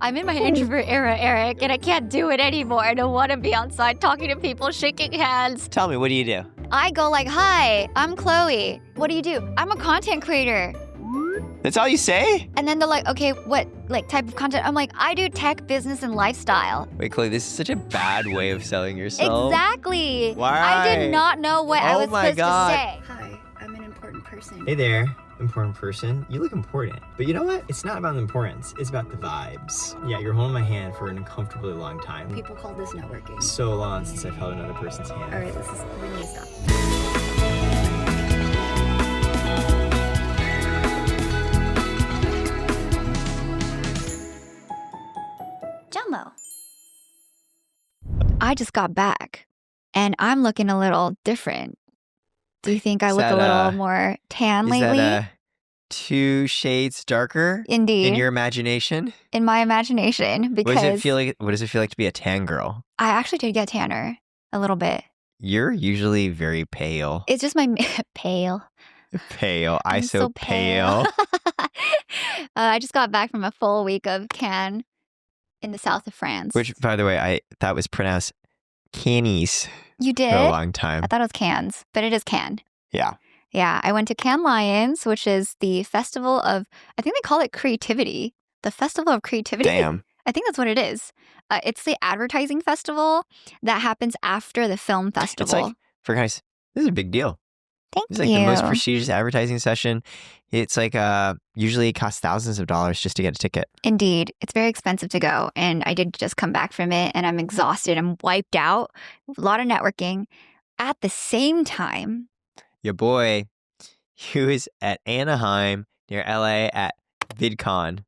I'm in my introvert era, Eric, and I can't do it anymore. I don't want to be outside talking to people, shaking hands. Tell me, what do you do? I go like, hi, I'm Chloe. What do you do? I'm a content creator. That's all you say? And then they're like, okay, what like type of content? I'm like, I do tech, business, and lifestyle. Wait, Chloe, this is such a bad way of selling yourself. Exactly. Why? I did not know what I was supposed to say. Hi, I'm an important person. Hey there, important person. You look important. But you know what? It's not about the importance. It's about the vibes. Yeah, you're holding my hand for an uncomfortably long time. People call this networking. So long since I've held another person's hand. All right, we need to stop. JOMO. I just got back, and I'm looking a little different. Do you think I look a little more tan lately? Is that 2 shades darker? Indeed. In your imagination? In my imagination, because What does it feel like to be a tan girl? I actually did get tanner a little bit. You're usually very pale. It's just my pale. Pale. I'm so pale. I just got back from a full week of Cannes in the south of France. Which, by the way, I thought was pronounced Cannies You did? for a long time. I thought it was Cannes, but it is Cannes. Yeah. Yeah, I went to Cannes Lions, which is the festival of, I think they call it creativity. The festival of creativity. Damn. I think that's what it is. It's the advertising festival that happens after the film festival. It's like, for guys, this is a big deal. Thank It's like you. the most prestigious advertising session. It's like, usually it costs thousands of dollars just to get a ticket. Indeed. It's very expensive to go. And I did just come back from it and I'm exhausted. I'm wiped out. A lot of networking. At the same time, Your boy, he was at Anaheim near LA at Vidcon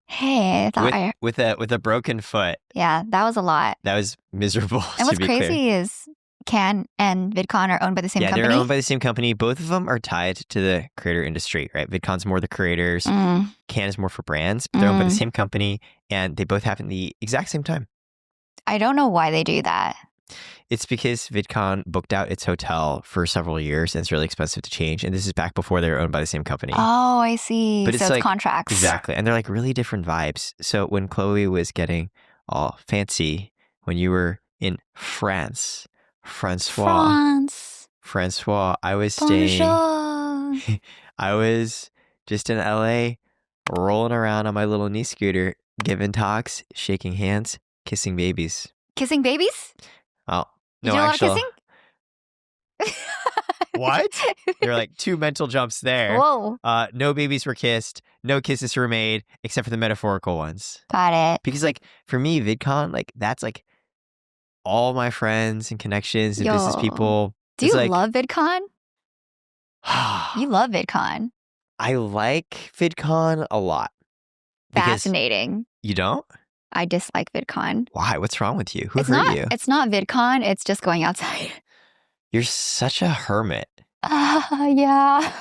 hey, I thought with a broken foot. yeah, that was a lot. That was miserable. And to what's be crazy clear. is Cannes and Vidcon are owned by the same Yeah, company. they're owned by the same company. Both of them are tied to the creator industry, right? Vidcon's more the creators. Mm, Cannes is more for brands, but they're owned by the Mm. same company, and they both happen the exact same time. I don't know why they do that. It's because Vidcon booked out its hotel for several years, and it's really expensive to change. And this is back before they were owned by the same company. Oh, I see. But so it's like- contracts. Exactly. And they're like really different vibes. So when Chloe was getting all fancy, when you were in France, Francois, I was staying, Bonjour. I was just in LA, rolling around on my little knee scooter, giving talks, shaking hands, kissing babies. Kissing babies? Oh, You no, do a lot actually. of kissing? What? There were like 2 mental jumps there. Whoa. No babies were kissed. No kisses were made, except for the metaphorical ones. Got it. Because like for me, VidCon, like that's like all my friends and connections and business Yo. people. Do It's you like, love VidCon? You love VidCon. I like VidCon a lot. Because Fascinating. you don't? I dislike VidCon. Why? What's wrong with you? Who It's hurt not. you? It's not VidCon. It's just going outside. You're such a hermit. Yeah.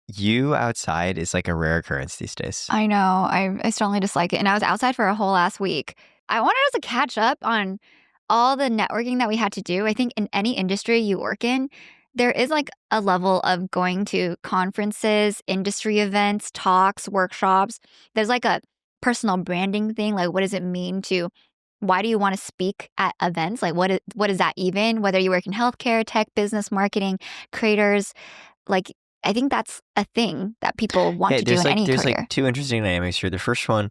You outside is like a rare occurrence these days. I know. I strongly dislike it. And I was outside for a whole last week. I wanted us to catch up on all the networking that we had to do. I think in any industry you work in, there is like a level of going to conferences, industry events, talks, workshops. There's like a personal branding thing. Like, what does it mean to, why do you want to speak at events? Like, what is that even? Whether you work in healthcare, tech, business, marketing, creators, like, I think that's a thing that people want to do in any there's career. like 2 interesting dynamics here. The first one,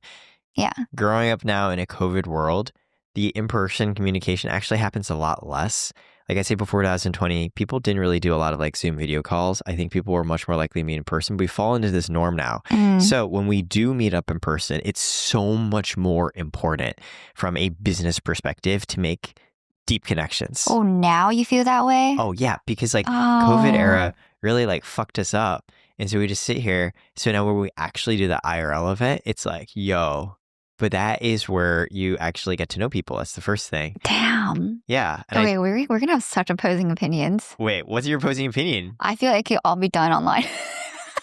Yeah. growing up now in a COVID world, the in-person communication actually happens a lot less. Like I say, before 2020, people didn't really do a lot of like Zoom video calls. I think people were much more likely to meet in person. We fall into this norm now. Mm. So when we do meet up in person, it's so much more important from a business perspective to make deep connections. Oh, now you feel that way? Oh, yeah, because like Oh. COVID era really like fucked us up. And so we just sit here. So now when we actually do the IRL event, it's like, yo, but that is where you actually get to know people. That's the first thing. Damn. Yeah. And Okay, we're going to have such opposing opinions. wait, what's your opposing opinion? I feel like it could all be done online.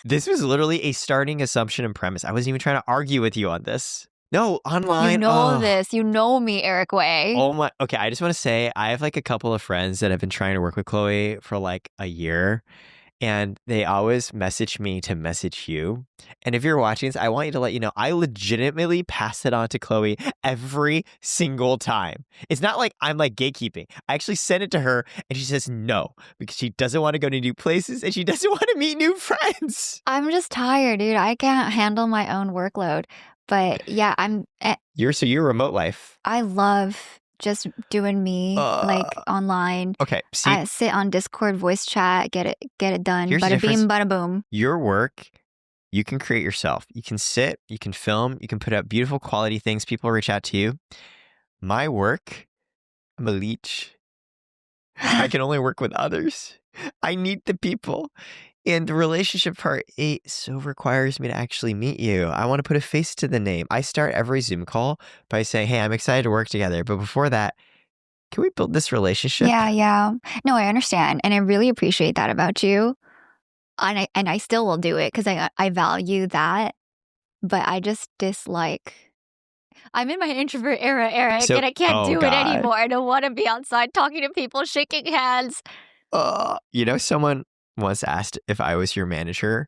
This was literally a starting assumption and premise. I wasn't even trying to argue with you on this. No, online. You know oh. this. You know me, Eric Way. Oh my. Okay, I just want to say I have like a couple of friends that have been trying to work with Chloe for like a year. and they always message me to message you. And if you're watching this, I want you to let you know, I legitimately pass it on to Chloe every single time. It's not like I'm like gatekeeping. I actually send it to her and she says no because she doesn't want to go to new places and she doesn't want to meet new friends. I'm just tired, dude. I can't handle my own workload. But yeah, You're remote life. I love just doing me like online. Okay. See, I sit on Discord voice chat, get it done. Here's the Bada difference. beam, bada boom. your work, you can create yourself. You can sit, you can film, you can put out beautiful quality things. People reach out to you. My work, I'm a leech. I can only work with others. I need the people. And the relationship part, it so requires me to actually meet you. I want to put a face to the name. I start every Zoom call by saying, hey, I'm excited to work together. But before that, can we build this relationship? Yeah. No, I understand. And I really appreciate that about you. And I still will do it because I value that. But I just dislike. I'm in my introvert era, Eric, and I can't do it anymore. I don't want to be outside talking to people, shaking hands. Someone once asked if I was your manager.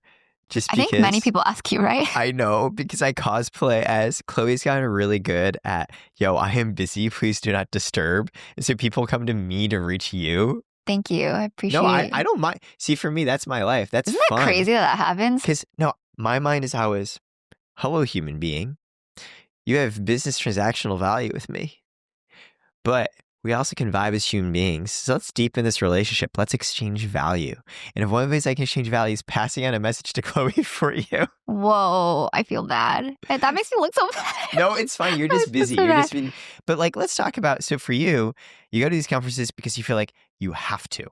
I think many people ask you, right? I know, because I cosplay as Chloe's gotten really good at, I am busy, please do not disturb. And so people come to me to reach you. Thank you. I appreciate it. No, I don't mind. See, for me, that's my life. That's Isn't fun. that crazy that happens? Because, no, my mind is always, hello, human being. You have business transactional value with me. But we also can vibe as human beings. So let's deepen this relationship. Let's exchange value. And if one of the ways I can exchange value is passing on a message to Chloe for you. Whoa, I feel bad. That makes me look so bad. No, it's fine. You're just busy. But let's talk about, so for you, you go to these conferences because you feel like you have to.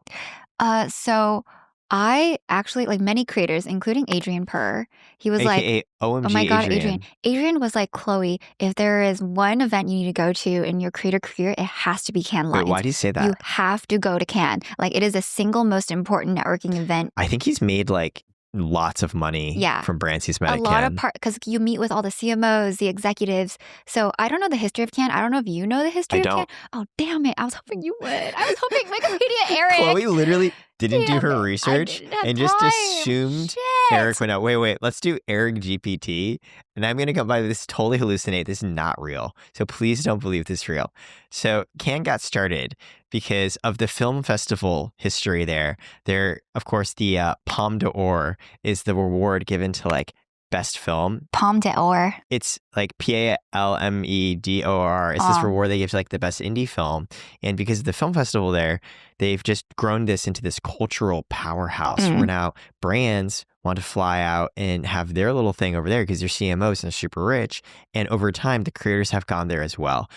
So I actually, like many creators, including Adrian Purr, he was AKA like, OMG oh my God, Adrian. Adrian was like, Chloe, if there is one event you need to go to in your creator career, it has to be Cannes Lions. Wait, why do you say that? You have to go to Cannes. Like, it is the single most important networking event. I think he's made like lots of money from brands he's met at A lot Cannes. of because you meet with all the CMOs, the executives. So I don't know the history of Cannes. I don't know if you know the history of Cannes. Oh, damn it. I was hoping you would. I was hoping Wikipedia Eric. Chloe literally didn't do her research and just assumed Eric went out. Wait, let's do Eric GPT. And I'm going to come by this, totally hallucinate. This is not real. So please don't believe this is real. So Cannes got started because of the film festival history there. There, of course, the Palme d'Or is the reward given to like best film. Palme d'Or. It's like PALMEDOR. It's this reward they give to like the best indie film. And because of the film festival there, they've just grown this into this cultural powerhouse where now brands want to fly out and have their little thing over there because they're CMOs and they're super rich. And over time, the creators have gone there as well.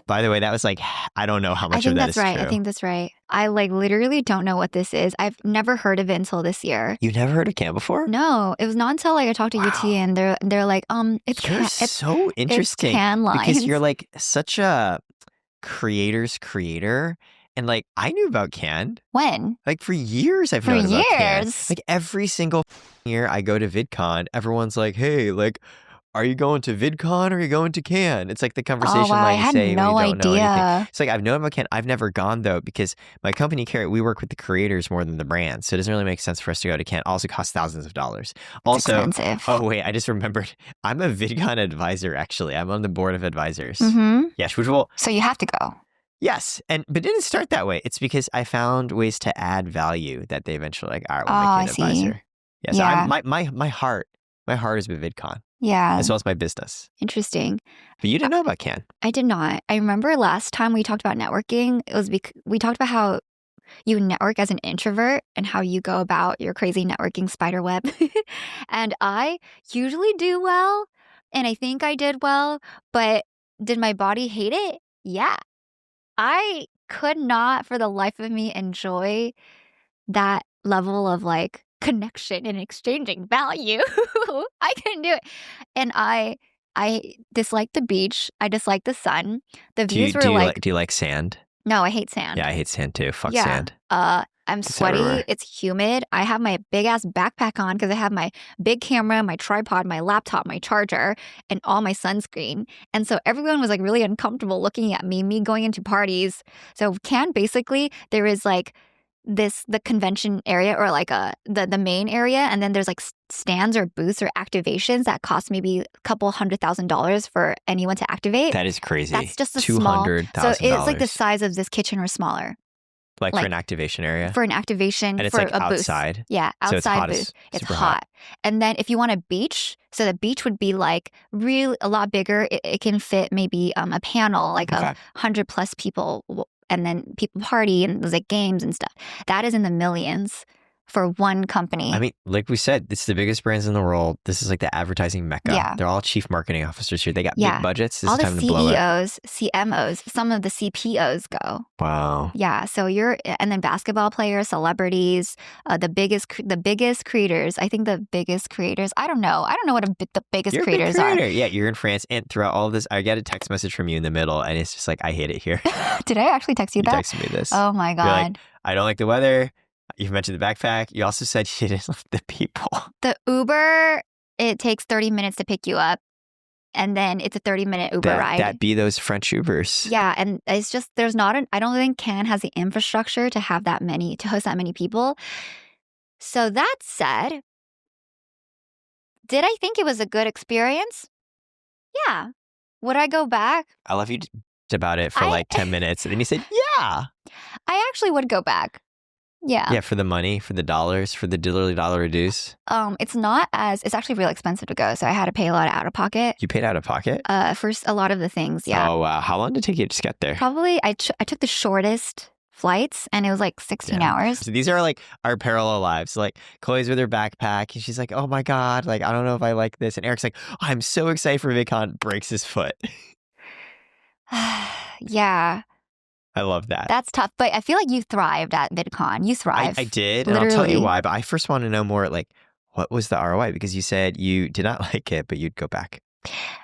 By the way, that was like, I don't know how much of that is true. I think that's right. I like literally don't know what this is. I've never heard of it until this year. You've never heard of Cannes before? No, it was not until like I talked to UT and they're like, it's so interesting. It's Cannes Lions. Because you're like such a creator's creator. And like, I knew about Cannes. When? Like for years I've known about Cannes. Like every single year I go to Vidcon, everyone's like, hey, like, are you going to Vidcon or are you going to Cannes? It's like the conversation I had say no when you don't know anything. idea. It's like, I've known about Cannes. I've never gone though, because my company, Carrot, we work with the creators more than the brands. So it doesn't really make sense for us to go to Cannes. Also costs thousands of dollars. Also, expensive. Oh wait, I just remembered. I'm a Vidcon advisor, actually. I'm on the board of advisors. Yes, which will... So you have to go. Yes, but it didn't start that way. It's because I found ways to add value that they eventually like, all right, we'll make you an advisor. Yeah, so my heart is with Vidcon. Yeah. As well as my business. Interesting. But you didn't know about Cannes. I did not. I remember last time we talked about networking, it was we talked about how you network as an introvert and how you go about your crazy networking spider web. And I usually do well, and I think I did well, but did my body hate it? Yeah. I could not for the life of me enjoy that level of like connection and exchanging value. I couldn't do it. And I dislike the beach. I dislike the sun. The views were like... Do you like sand? No, I hate sand. Yeah, I hate sand too. Fuck sand. I'm sweaty. Everywhere. It's humid. I have my big ass backpack on because I have my big camera, my tripod, my laptop, my charger, and all my sunscreen. And so everyone was like really uncomfortable looking at me going into parties. So Cannes, basically, there is like the convention area or like the main area, and then there's like stands or booths or activations that cost maybe a couple $100,000 for anyone to activate. That is crazy. That's just a small. $200,000. So it's like the size of this kitchen or smaller. Like for an activation area? For an activation, and it's for like a outside. booth. Yeah, outside so it's hot booth. It's super hot. And then if you want a beach, so the beach would be like really a lot bigger. It can fit maybe a panel like of 100+ people, and then people party and there's like games and stuff. That is in the millions for one company. I mean, like we said, it's the biggest brands in the world. This is like the advertising mecca. Yeah. They're all chief marketing officers here. They got big budgets. This all is time the to blow it. CEOs, CMOs, some of the CPOs go. Wow. Yeah. So and then basketball players, celebrities, the biggest creators. I think the biggest creators. I don't know what the biggest You're creators a big are. creator. Yeah, you're in France, and throughout all of this, I get a text message from you in the middle, and it's just like, I hate it here. Did I actually text you that? You texted me this. Oh my God. You're like, I don't like the weather. You've mentioned the backpack. You also said you didn't like the people. The Uber, it takes 30 minutes to pick you up. And then it's a 30-minute Uber ride. That be those French Ubers. Yeah. And it's just, I don't think Cannes has the infrastructure to have to host that many people. So that said, did I think it was a good experience? Yeah. Would I go back? I love you about it for like 10 minutes. And then you said, yeah. I actually would go back. Yeah. Yeah, for the money, for the dollars, for the dollar reduce. It's actually real expensive to go. So I had to pay a lot out of pocket. You paid out of pocket? For a lot of the things, yeah. Oh, wow. How long did it take you to just get there? Probably, I took the shortest flights and it was like 16 hours. So these are like our parallel lives. Like Chloe's with her backpack and she's like, oh my God, like, I don't know if I like this. And Eric's like, oh, I'm so excited for Vidcon, breaks his foot. Yeah. I love that. That's tough. But I feel like you thrived at VidCon. You thrived. I did. Literally. And I'll tell you why. But I first want to know more, like, what was the ROI? Because you said you did not like it, but you'd go back.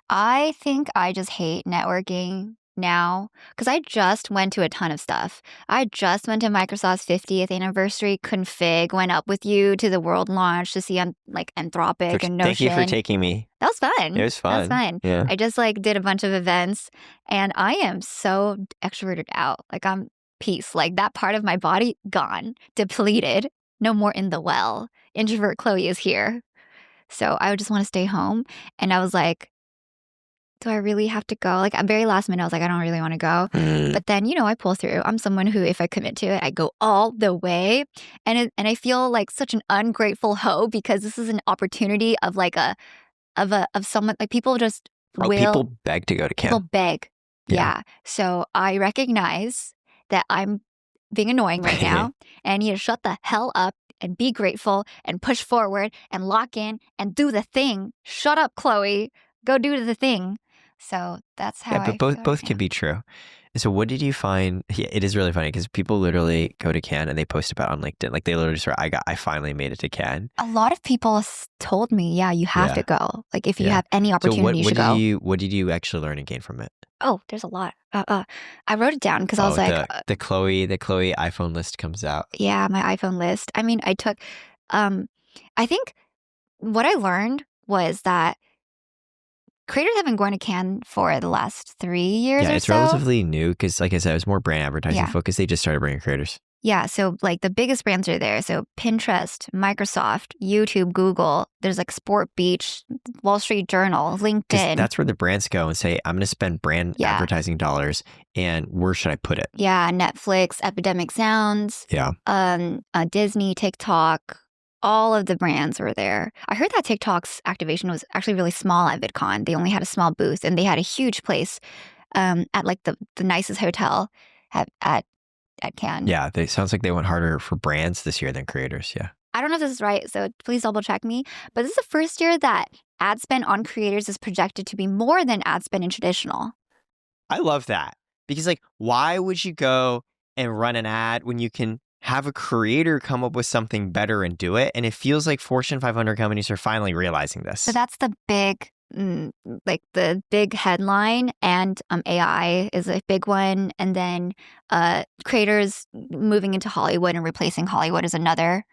I think I just hate networking now because I just went to a ton of stuff. I just went to Microsoft's 50th anniversary config, went up with you to the world launch to see like Anthropic and Notion. Thank you for taking me. That was fun. It was fun. That was fun. Yeah. I just like did a bunch of events and I am so extroverted out. Like I'm peace. Like that part of my body gone, depleted, no more in the well. Introvert Chloe is here. So I would just want to stay home. And I was like, do I really have to go? Like, at very last minute, I was like, I don't really want to go. But then, I pull through. I'm someone who, if I commit to it, I go all the way. And I feel like such an ungrateful hoe because this is an opportunity of like of someone, like people just people beg to go to camp. People beg. Yeah. So I recognize that I'm being annoying right now and I need to shut the hell up and be grateful and push forward and lock in and do the thing. Shut up, Chloe. Go do the thing. So that's how but both can be true. So what did you find? Yeah, it is really funny because people literally go to Cannes and they post about it on LinkedIn. Like they literally just write, I finally made it to Cannes. A lot of people told me, yeah, you have to go. Like if you have any opportunity, you should go. What did you actually learn and gain from it? Oh, there's a lot. I wrote it down because I was like, the Chloe iPhone list comes out. Yeah, my iPhone list. I mean, I took, I think what I learned was that creators have been going to Cannes for the last 3 years or so. Yeah, it's relatively new because, like I said, it was more brand advertising focused. They just started bringing creators. Yeah, so like the biggest brands are there. So Pinterest, Microsoft, YouTube, Google. There's like Sport Beach, Wall Street Journal, LinkedIn. That's where the brands go and say, I'm going to spend brand advertising dollars and where should I put it? Yeah, Netflix, Epidemic Sounds. Yeah. Disney, TikTok. All of the brands were there. I heard that TikTok's activation was actually really small at VidCon. They only had a small booth and they had a huge place at like the nicest hotel at Cannes. Yeah, it sounds like they went harder for brands this year than creators. Yeah. I don't know if this is right, so please double check me. But this is the first year that ad spend on creators is projected to be more than ad spend in traditional. I love that because like, why would you go and run an ad when you can have a creator come up with something better and do it? And it feels like Fortune 500 companies are finally realizing this. So that's the big, like the big headline, and AI is a big one. And then creators moving into Hollywood and replacing Hollywood is another.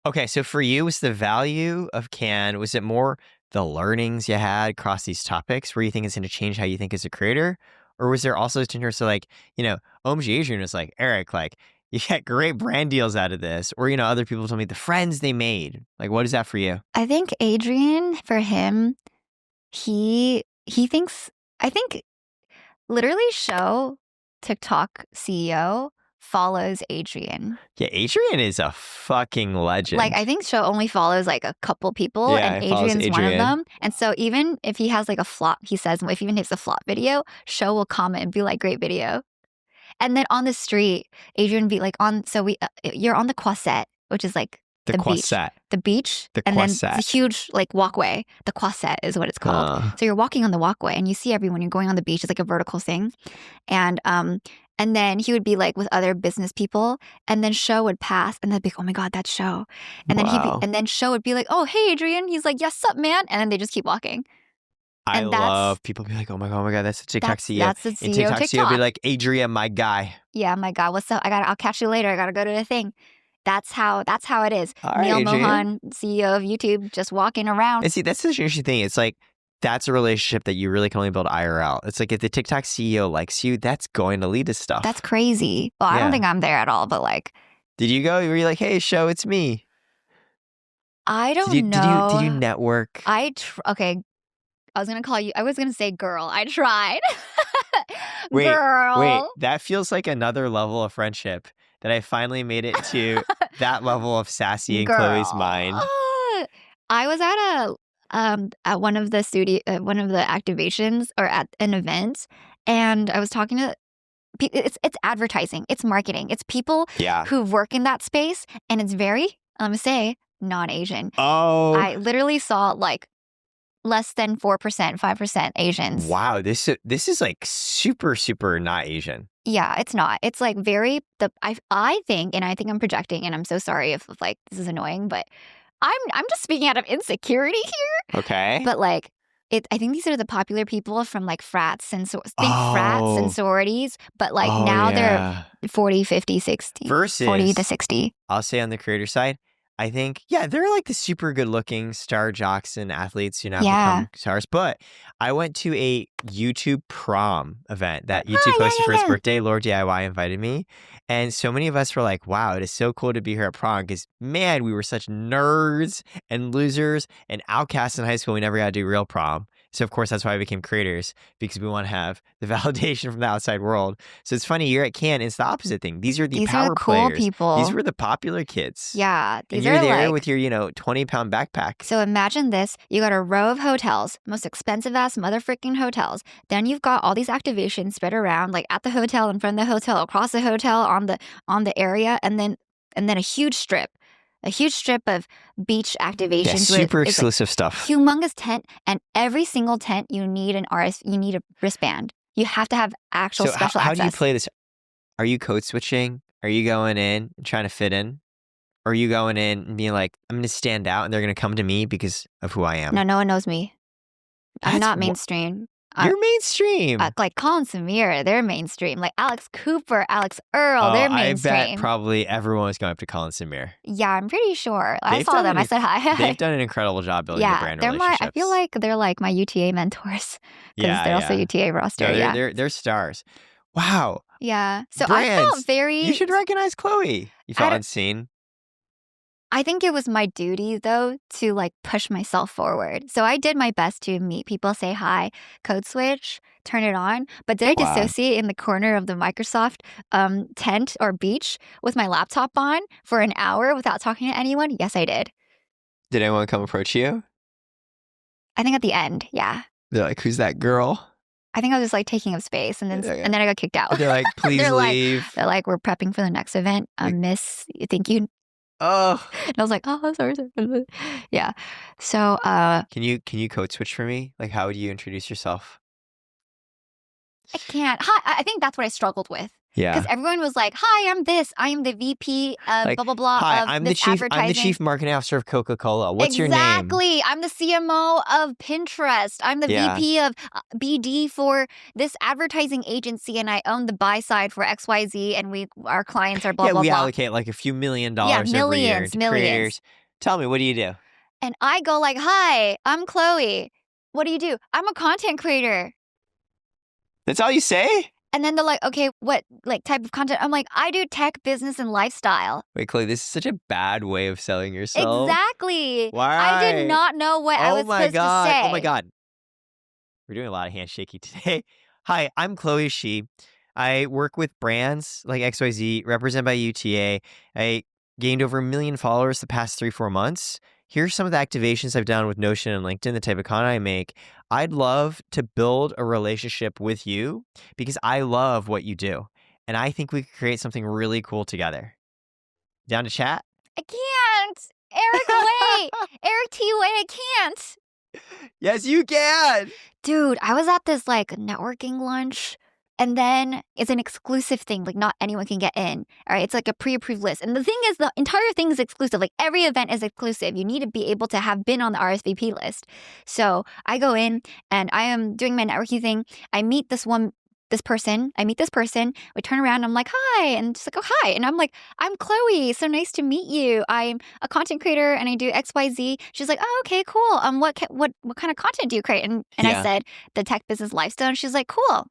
Okay, so for you, was the value of Cannes, was it more the learnings you had across these topics where you think it's going to change how you think as a creator? Or was there also interest of like, OMG Adrian was like, Eric, like, You get great brand deals out of this. Or, other people told me the friends they made. Like, what is that for you? I think Adrian, for him, he thinks, I think literally Show, TikTok CEO, follows Adrian. Yeah, Adrian is a fucking legend. Like, I think Show only follows like a couple people, Yeah, and he follows Adrian's one of Adrian. them. And so even if he has like a flop, he says, if even if it's a flop video, Show will comment and be like, great video. And then on the street, Adrian be like you're on the Quaset, which is like the Quaset. beach, The and then Quaset. the huge like walkway. The Quaset is what it's called. So you're walking on the walkway, and you see everyone. You're going on the beach. It's like a vertical thing, and then he would be like with other business people, and then Show would pass, and they'd be like, "Oh my God, that's Show," and then Show would be like, "Oh hey Adrian," he's like, "Yes, sup man," and then they just keep walking. I And love people be like, oh my God, that's the TikTok CEO. That's the And CEO TikTok of CEO be TikTok. like, Adrian, my guy. Yeah, my God, what's up? I'll catch you later. I gotta go to the thing. That's how it is. All right, Neil Adrian. Mohan, CEO of YouTube, just walking around. And see, that's such an interesting thing. It's like, that's a relationship that you really can only build IRL. It's like if the TikTok CEO likes you, that's going to lead to stuff. That's crazy. Well, I Yeah. don't think I'm there at all, but like, Did you go? Were you like, hey, Show, it's me? I don't Did know. you network? Okay. I was gonna call you. I was gonna say girl. I tried. Wait, girl. that feels like another level of friendship that I finally made it to that level of sassy in Chloe's Girl. mind. I was at one of the activations or at an event, and I was talking to it's advertising, it's marketing, it's people Yeah. who work in that space, and it's very, I'm gonna say, non-Asian. Oh. I literally saw like less than 4%, 5% Asians. Wow, this is like super, super not Asian. Yeah, it's not. It's like very I think, and I think I'm projecting, and I'm so sorry if like this is annoying, but I'm just speaking out of insecurity here. Okay. But like I think these are the popular people from like frats and frats and sororities, but like now they're 40, 50, 60. Versus 40 to 60. I'll say on the creator side, I think, yeah, they're like the super good looking star jocks and athletes who now become stars. But I went to a YouTube prom event that YouTube hosted for his birthday. Lord DIY invited me. And so many of us were like, wow, it is so cool to be here at prom because, man, we were such nerds and losers and outcasts in high school. We never got to do real prom. So, of course, that's why I became creators, because we want to have the validation from the outside world. So it's funny, you're at Cannes, it's the opposite thing. These are the power cool players. people. These were the popular kids. Yeah. And you're there with your, 20-pound backpack. So imagine this. You got a row of hotels, most expensive ass motherfucking hotels. Then you've got all these activations spread around, like at the hotel, in front of the hotel, across the hotel, on the area, and then a huge strip. A huge strip of beach activations. Yeah, super with, exclusive stuff. Humongous tent, and every single tent you need you need a wristband. You have to have actual special how access. do you play this? Are you code switching? Are you going in and trying to fit in? Or are you going in and being like, I'm going to stand out and they're going to come to me because of who I am? No one knows me. I'm That's not mainstream. You're mainstream. Like Colin Samir, they're mainstream. Like Alex Cooper, Alex Earl, they're mainstream. I bet probably everyone was going up to Colin Samir. Yeah, I'm pretty sure. I saw them. I said hi. They've done an incredible job building the brand relationships. I feel like they're like my UTA mentors. Because they're also UTA roster. No, they're stars. Wow. Yeah. So Brands, I felt very... You should recognize Chloe. You felt unseen. I think it was my duty, though, to like push myself forward. So I did my best to meet people, say hi, code switch, turn it on. But did I dissociate in the corner of the Microsoft tent or beach with my laptop on for an hour without talking to anyone? Yes, I did. Did anyone come approach you? I think at the end, yeah. They're like, who's that girl? I think I was just like taking up space, and then I got kicked out. They're like, please leave. They're like, we're prepping for the next event. Miss, thank you. Oh. And I was like, oh, sorry. Yeah. So Can you code switch for me? Like, how would you introduce yourself? I can't. Hi, I think that's what I struggled with. Yeah. Because everyone was like, hi, I'm this. I am the VP of like, blah, blah, blah. Hi, of I'm this the advertising. chief marketing officer of Coca-Cola. What's your name? Exactly. I'm the CMO of Pinterest. I'm the VP of BD for this advertising agency, and I own the buy side for XYZ, and our clients are blah, blah, blah. We allocate like a few $1 million every year to creators. Tell me, what do you do? And I go like, hi, I'm Chloe. What do you do? I'm a content creator. That's all you say? And then they're like, okay, what like type of content? I'm like, I do tech, business, and lifestyle. Wait, Chloe, this is such a bad way of selling yourself. Exactly. Why? I did not know what I was supposed to say. Oh my God. We're doing a lot of handshaking today. Hi, I'm Chloe Shi. I work with brands like XYZ, represented by UTA. I gained over 1 million followers the past 3-4 months. Here's some of the activations I've done with Notion and LinkedIn, the type of content I make. I'd love to build a relationship with you because I love what you do. And I think we could create something really cool together. Down to chat? I can't. Eric, wait. Eric T, wait, I can't. Yes, you can. Dude, I was at this like networking lunch. And then it's an exclusive thing. Like not anyone can get in. All right. It's like a pre-approved list. And the thing is, the entire thing is exclusive. Like every event is exclusive. You need to be able to have been on the RSVP list. So I go in and I am doing my networking thing. I meet this person. We turn around. I'm like, hi. And she's like, oh, hi. And I'm like, I'm Chloe. So nice to meet you. I'm a content creator and I do XYZ. She's like, oh, okay, cool. What kind of content do you create? And I said, the tech business lifestyle. And she's like, cool.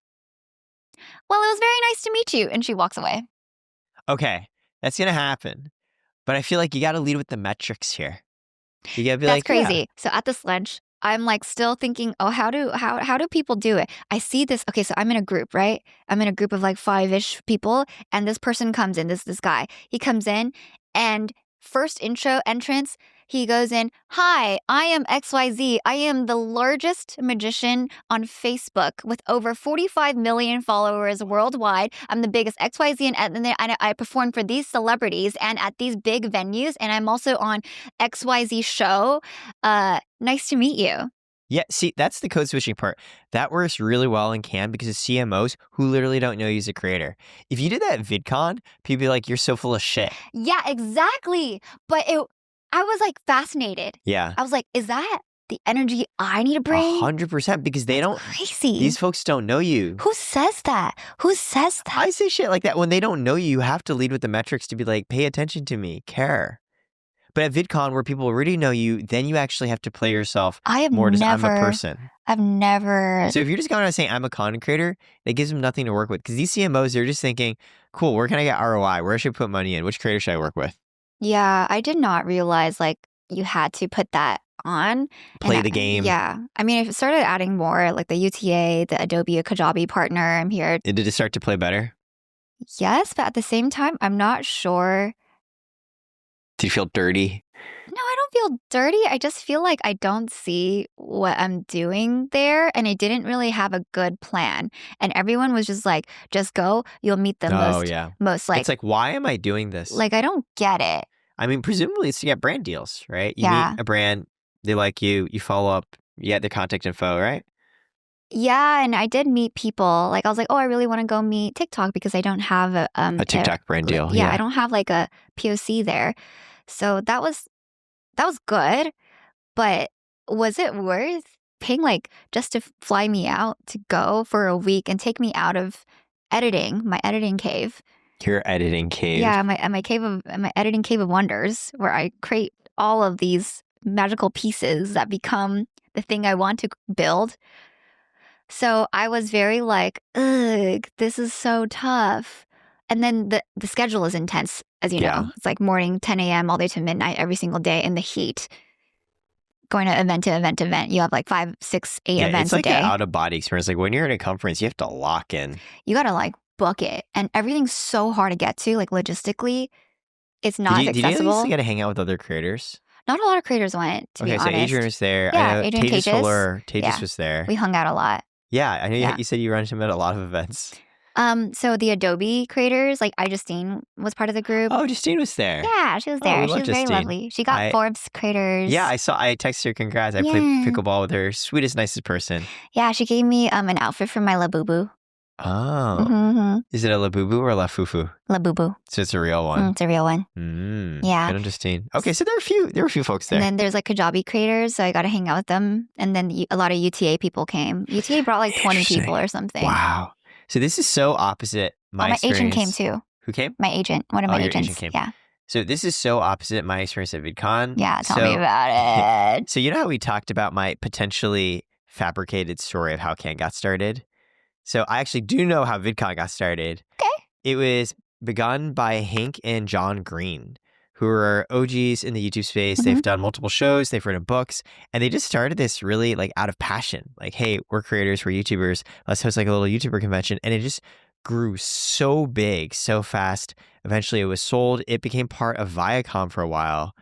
Well, it was very nice to meet you. And she walks away. Okay, that's going to happen. But I feel like you got to lead with the metrics here. You got to be That's like, crazy. yeah. So at this lunch, I'm like still thinking, oh, how do people do it? I see this. Okay, so I'm in a group, right? I'm in a group of like 5-ish people. And this person comes in, this guy. He comes in and first entrance, he goes in, hi, I am XYZ. I am the largest magician on Facebook with over 45 million followers worldwide. I'm the biggest XYZ and I perform for these celebrities and at these big venues. And I'm also on XYZ show. Nice to meet you. Yeah, see, that's the code switching part. That works really well in Cannes because of CMOs who literally don't know you as a creator. If you did that at Vidcon, people be like, you're so full of shit. Yeah, exactly. But I was like fascinated. Yeah. I was like, is that the energy I need to bring? 100% because they don't. Crazy. These folks don't know you. Who says that? I say shit like that. When they don't know you, you have to lead with the metrics to be like, pay attention to me, care. But at VidCon, where people already know you, then you actually have to play yourself more as I'm a person. I've never. So if you're just going around saying I'm a content creator, it gives them nothing to work with. Because these CMOs, they're just thinking, cool, where can I get ROI? Where should I put money in? Which creator should I work with? Yeah, I did not realize like you had to put that on. Play the game. Yeah. I mean, I started adding more like the UTA, the Adobe Kajabi partner. I'm here. Did it start to play better? Yes, but at the same time, I'm not sure. Do you feel dirty? No, I don't feel dirty. I just feel like I don't see what I'm doing there. And I didn't really have a good plan. And everyone was just like, just go. You'll meet the most like. It's like, why am I doing this? Like, I don't get it. I mean, presumably it's to get brand deals, right? You meet a brand, they like you follow up, you get their contact info, right? Yeah, and I did meet people. Like, I was like, oh, I really want to go meet TikTok because I don't have a TikTok brand deal. Yeah, I don't have like a POC there. So that was good, but was it worth paying like just to fly me out to go for a week and take me out of editing, my editing cave? Your editing cave. Yeah, my editing cave of wonders where I create all of these magical pieces that become the thing I want to build. So I was very like, ugh, this is so tough. And then the schedule is intense, as you know. It's like morning, 10 a.m. all the way to midnight every single day in the heat. Going to event to event to event. You have like 5, 6, 8 events a day. It's like an out-of-body experience. Like when you're at a conference, you have to lock in. You got to like book it. And everything's so hard to get to. Like logistically, it's not accessible. Did you at least get to hang out with other creators? Not a lot of creators went, to be honest. Okay, so Adrian was there. Yeah, I know Adrian Tejas was there. We hung out a lot. Yeah, I know you said you run into him at a lot of events. So the Adobe creators, like Justine was part of the group. Oh, Justine was there. Yeah, she was there. She was very lovely. She got Forbes creators. Yeah, I texted her congrats. I played pickleball with her. Sweetest, nicest person. Yeah, she gave me an outfit from my Labubu. Oh. Mm-hmm. Is it a Labubu or a Lafufu? Labubu. So it's a real one. It's a real one. Yeah. Good on Justine. Okay, so there were a few folks there. And then there's like Kajabi creators, so I got to hang out with them. And then a lot of UTA people came. UTA brought like 20 people or something. Wow. So this is so opposite my experience. My agent came too. Who came? My agent. One of my agents. Agent came. Yeah. So this is so opposite my experience at VidCon. Yeah, tell me about it. So you know how we talked about my potentially fabricated story of how Cannes got started? So I actually do know how VidCon got started. Okay. It was begun by Hank and John Green, who are OGs in the YouTube space. Mhm. They've done multiple shows, they've written books, and they just started this really like out of passion. Like, hey, we're creators, we're YouTubers, let's host like a little YouTuber convention. And it just grew so big, so fast. Eventually it was sold. It became part of Viacom for a while.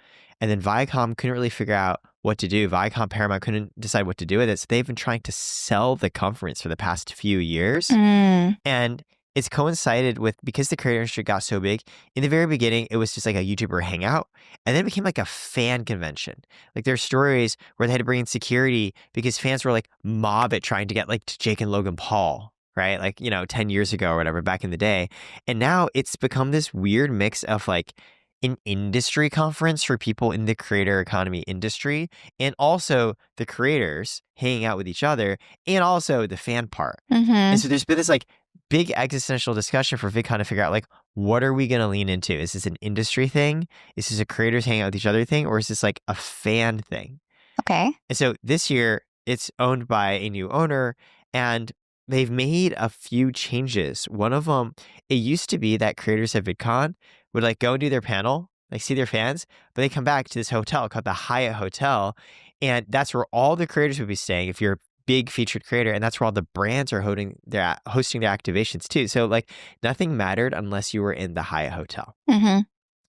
And then Viacom couldn't really figure out what to do. Viacom, Paramount couldn't decide what to do with it. So they've been trying to sell the conference for the past few years. And it's coincided with, because the creator industry got so big, in the very beginning, it was just like a YouTuber hangout. And then it became like a fan convention. Like there's stories where they had to bring in security because fans were like mob it trying to get like to Jake and Logan Paul, right? Like, 10 years ago or whatever, back in the day. And now it's become this weird mix of like an industry conference for people in the creator economy industry, and also the creators hanging out with each other, and also the fan part. And so there's been this like big existential discussion for VidCon to figure out like, what are we going to lean into? Is this an industry thing? Is this a creators hanging out with each other thing? Or is this like a fan thing? Okay. And so this year it's owned by a new owner, and they've made a few changes. One of them, it used to be that creators at VidCon would like go and do their panel, like see their fans, but they come back to this hotel called the Hyatt Hotel. And that's where all the creators would be staying if you're a big featured creator. And that's where all the brands are hosting their activations too. So like nothing mattered unless you were in the Hyatt Hotel. To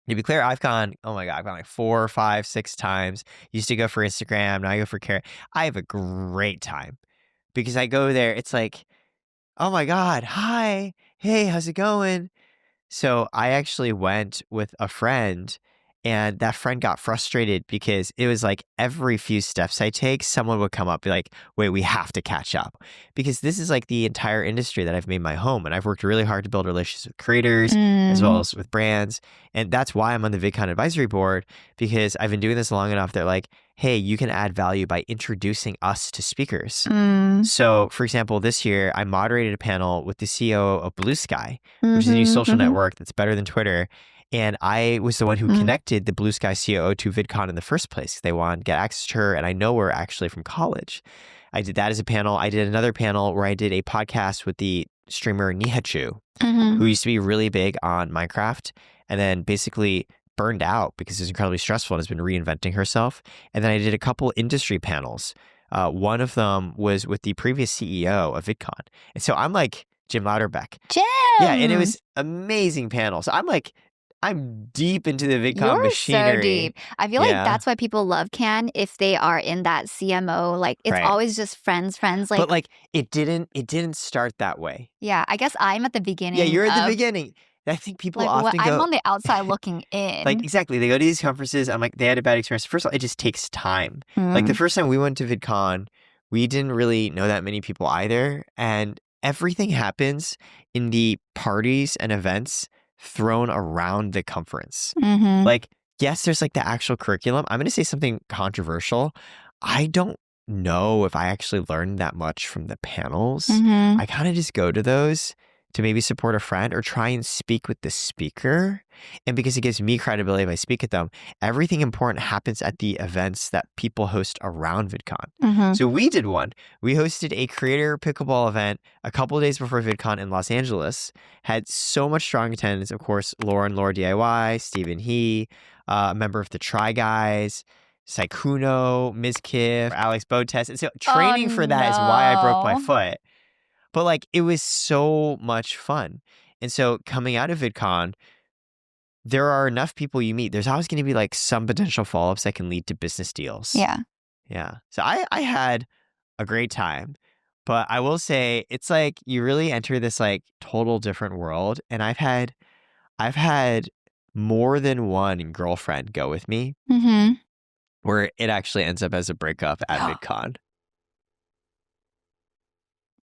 be clear, I've gone like 4, 5, 6 times. Used to go for Instagram. Now I go for Carrot. I have a great time because I go there. It's like, oh my God, hi, hey, how's it going? So I actually went with a friend, and that friend got frustrated because it was like every few steps I take, someone would come up, be like, wait, we have to catch up. Because this is like the entire industry that I've made my home, and I've worked really hard to build relationships with creators as well as with brands. And that's why I'm on the VidCon advisory board, because I've been doing this long enough. They're like, hey, you can add value by introducing us to speakers. So, for example, this year, I moderated a panel with the CEO of Blue Sky, which is a new social network that's better than Twitter. And I was the one who connected the Blue Sky COO to VidCon in the first place. They wanted to get access to her, and I know her actually from college. I did that as a panel. I did another panel where I did a podcast with the streamer Nihachu, who used to be really big on Minecraft, and then basically burned out because it was incredibly stressful and has been reinventing herself. And then I did a couple industry panels. One of them was with the previous CEO of VidCon. And so I'm like Jim Louderbeck. Jim! Yeah, and it was amazing panel. So I'm deep into the VidCon You're machinery. so deep. I feel like that's why people love Can, if they are in that CMO. Like it's always just friends. Like, but like it didn't start that way. Yeah, I guess I'm at the beginning. Yeah, you're at the beginning. I think people often go. I'm on the outside looking in. Like exactly, they go to these conferences. I'm like, they had a bad experience. First of all, it just takes time. Like the first time we went to VidCon, we didn't really know that many people either, and everything happens in the parties and events thrown around the conference. Like, yes, there's like the actual curriculum. I'm going to say something controversial. I don't know if I actually learned that much from the panels. I kind of just go to those to maybe support a friend or try and speak with the speaker. And because it gives me credibility if I speak at them, everything important happens at the events that people host around VidCon. So we did one. We hosted a creator pickleball event a couple of days before VidCon in Los Angeles. Had so much strong attendance. Of course, Laura DIY, Stephen He, a member of the Try Guys, Saikuno, Ms. Kiff, Alex Botes. And so training for that is why I broke my foot. But like, it was so much fun. And so coming out of VidCon, there are enough people you meet. There's always going to be like some potential follow-ups that can lead to business deals. Yeah. So I had a great time. But I will say, it's like you really enter this like total different world. And I've had more than one girlfriend go with me where it actually ends up as a breakup at VidCon.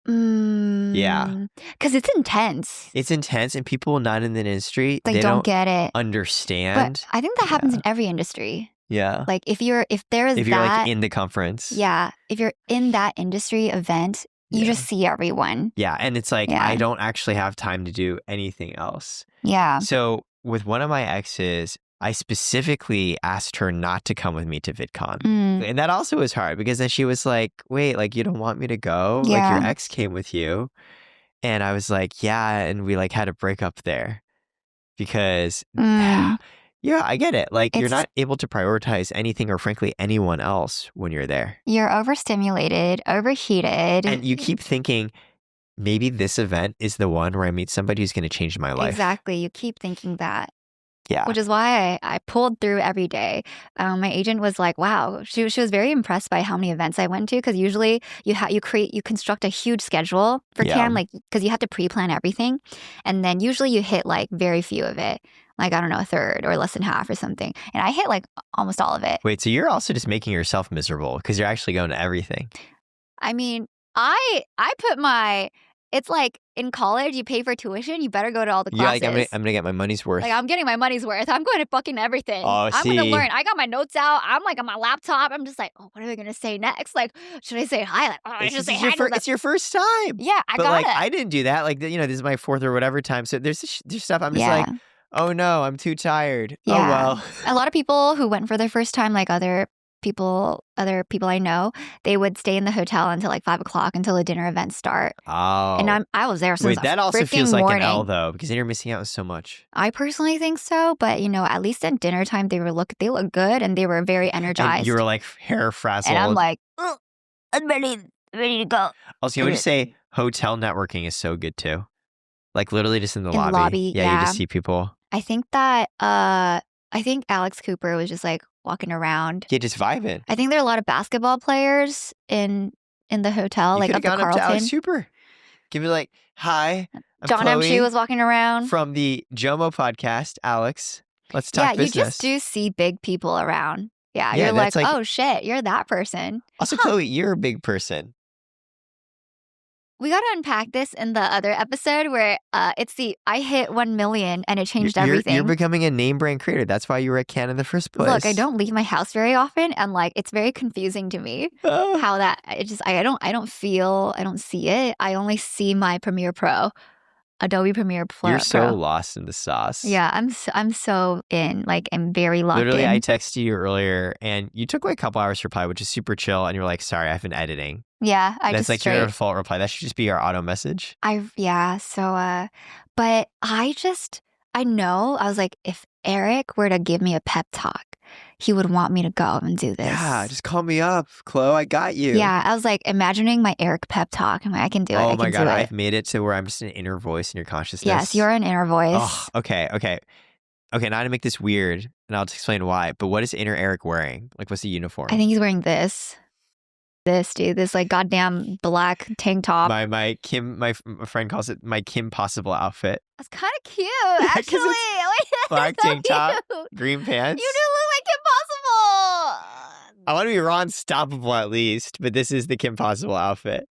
Yeah. Because it's intense. It's intense, and people not in the industry, they don't get it. Understand. But I think that happens in every industry. Yeah. Like if you're like in the conference. Yeah. If you're in that industry event, you just see everyone. Yeah. And it's like, I don't actually have time to do anything else. Yeah. So with one of my exes, I specifically asked her not to come with me to VidCon. And that also was hard because then she was like, wait, like you don't want me to go? Like your ex came with you. And I was like, yeah. And we like had a breakup there because, Mm, yeah, I get it. Like you're it's not able to prioritize anything or frankly anyone else when you're there. you're overstimulated, overheated. And you keep thinking, maybe this event is the one where I meet somebody who's going to change my life. Exactly. You keep thinking that. Yeah. Which is why I pulled through every day. My agent was like, "Wow," she was very impressed by how many events I went to because usually you construct a huge schedule for Yeah. CAN, like because you have to pre-plan everything, and then usually you hit like very few of it, like I don't know, a third or less than half or something, and I hit like almost all of it. Wait, so you're also just making yourself miserable because you're actually going to everything. I mean, I put my it's like in college you pay for tuition, you better go to all the You're classes. like, I'm gonna get my money's worth. Like, I'm getting my money's worth. I'm going to fucking everything. Oh, I'm going to see. learn. I got my notes out. I'm like on my laptop. I'm just like, oh, what are they going to say next? Like, should I say hi? Like, oh, I should say hi. It's your first time. Yeah, I But got like, it. I didn't do that. Like, this is my fourth or whatever time. So there's stuff I'm just Yeah. like, oh no, I'm too tired. Yeah. Oh well. A lot of people who went for their first time, like other people I know, they would stay in the hotel until like 5 o'clock until the dinner events start. Oh. And I was there since Wait, that also freaking feels like morning. an L though, because then you're missing out on so much. I personally think so, but at least at dinner time they look good and they were very energized. And you were like hair frazzled. And I'm like, oh, I'm ready to go. Also, you would just say hotel networking is so good too. Like literally just in the lobby. Yeah, you just see people. I think that Alex Cooper was just like walking around. Yeah, just vibing. I think there are a lot of basketball players in the hotel, You like could up have the gone up to Carlton. Alex Cooper. Give me like, hi, I'm John Chloe M. was walking around. from the JOMO podcast. Alex, let's talk business. You just do see big people around. Yeah, Yeah, you're like, that's like- oh shit, you're that person. Also, Chloe, you're a big person. We got to unpack this in the other episode where it's I hit 1 million and it changed You're- everything. You're becoming a name brand creator. That's why you were at Cannes in the first place. Look, I don't leave my house very often, and like it's very confusing to me Oh. how that. I don't see it. I only see my Premiere Pro, Adobe Premiere Pro. You're so lost in the sauce. Yeah, I'm so in. Like I'm very locked Literally, in. I texted you earlier, and you took like a couple hours to reply, which is super chill. And you're like, "Sorry, I've been editing." Yeah, That's just like straight. your default reply. That should just be our auto message. But I know I was like, if Eric were to give me a pep talk, he would want me to go and do this. Yeah, just call me up, Chloe. I got you. Yeah, I was like imagining my Eric pep talk. I'm like, I can do it. Oh I my can god, do it. I've made it to where I'm just an inner voice in your consciousness. Yes, you're an inner voice. Oh, okay. Now to make this weird, and I'll explain why. But what is inner Eric wearing? Like, what's the uniform? I think he's wearing this, dude. This like goddamn black tank top. my friend calls it my Kim Possible outfit. That's kind of cute, 'cause actually. it's black So tank top, cute. green pants. You do look like Kim Possible. I want to be raw and stoppable at least, but this is the Kim Possible outfit.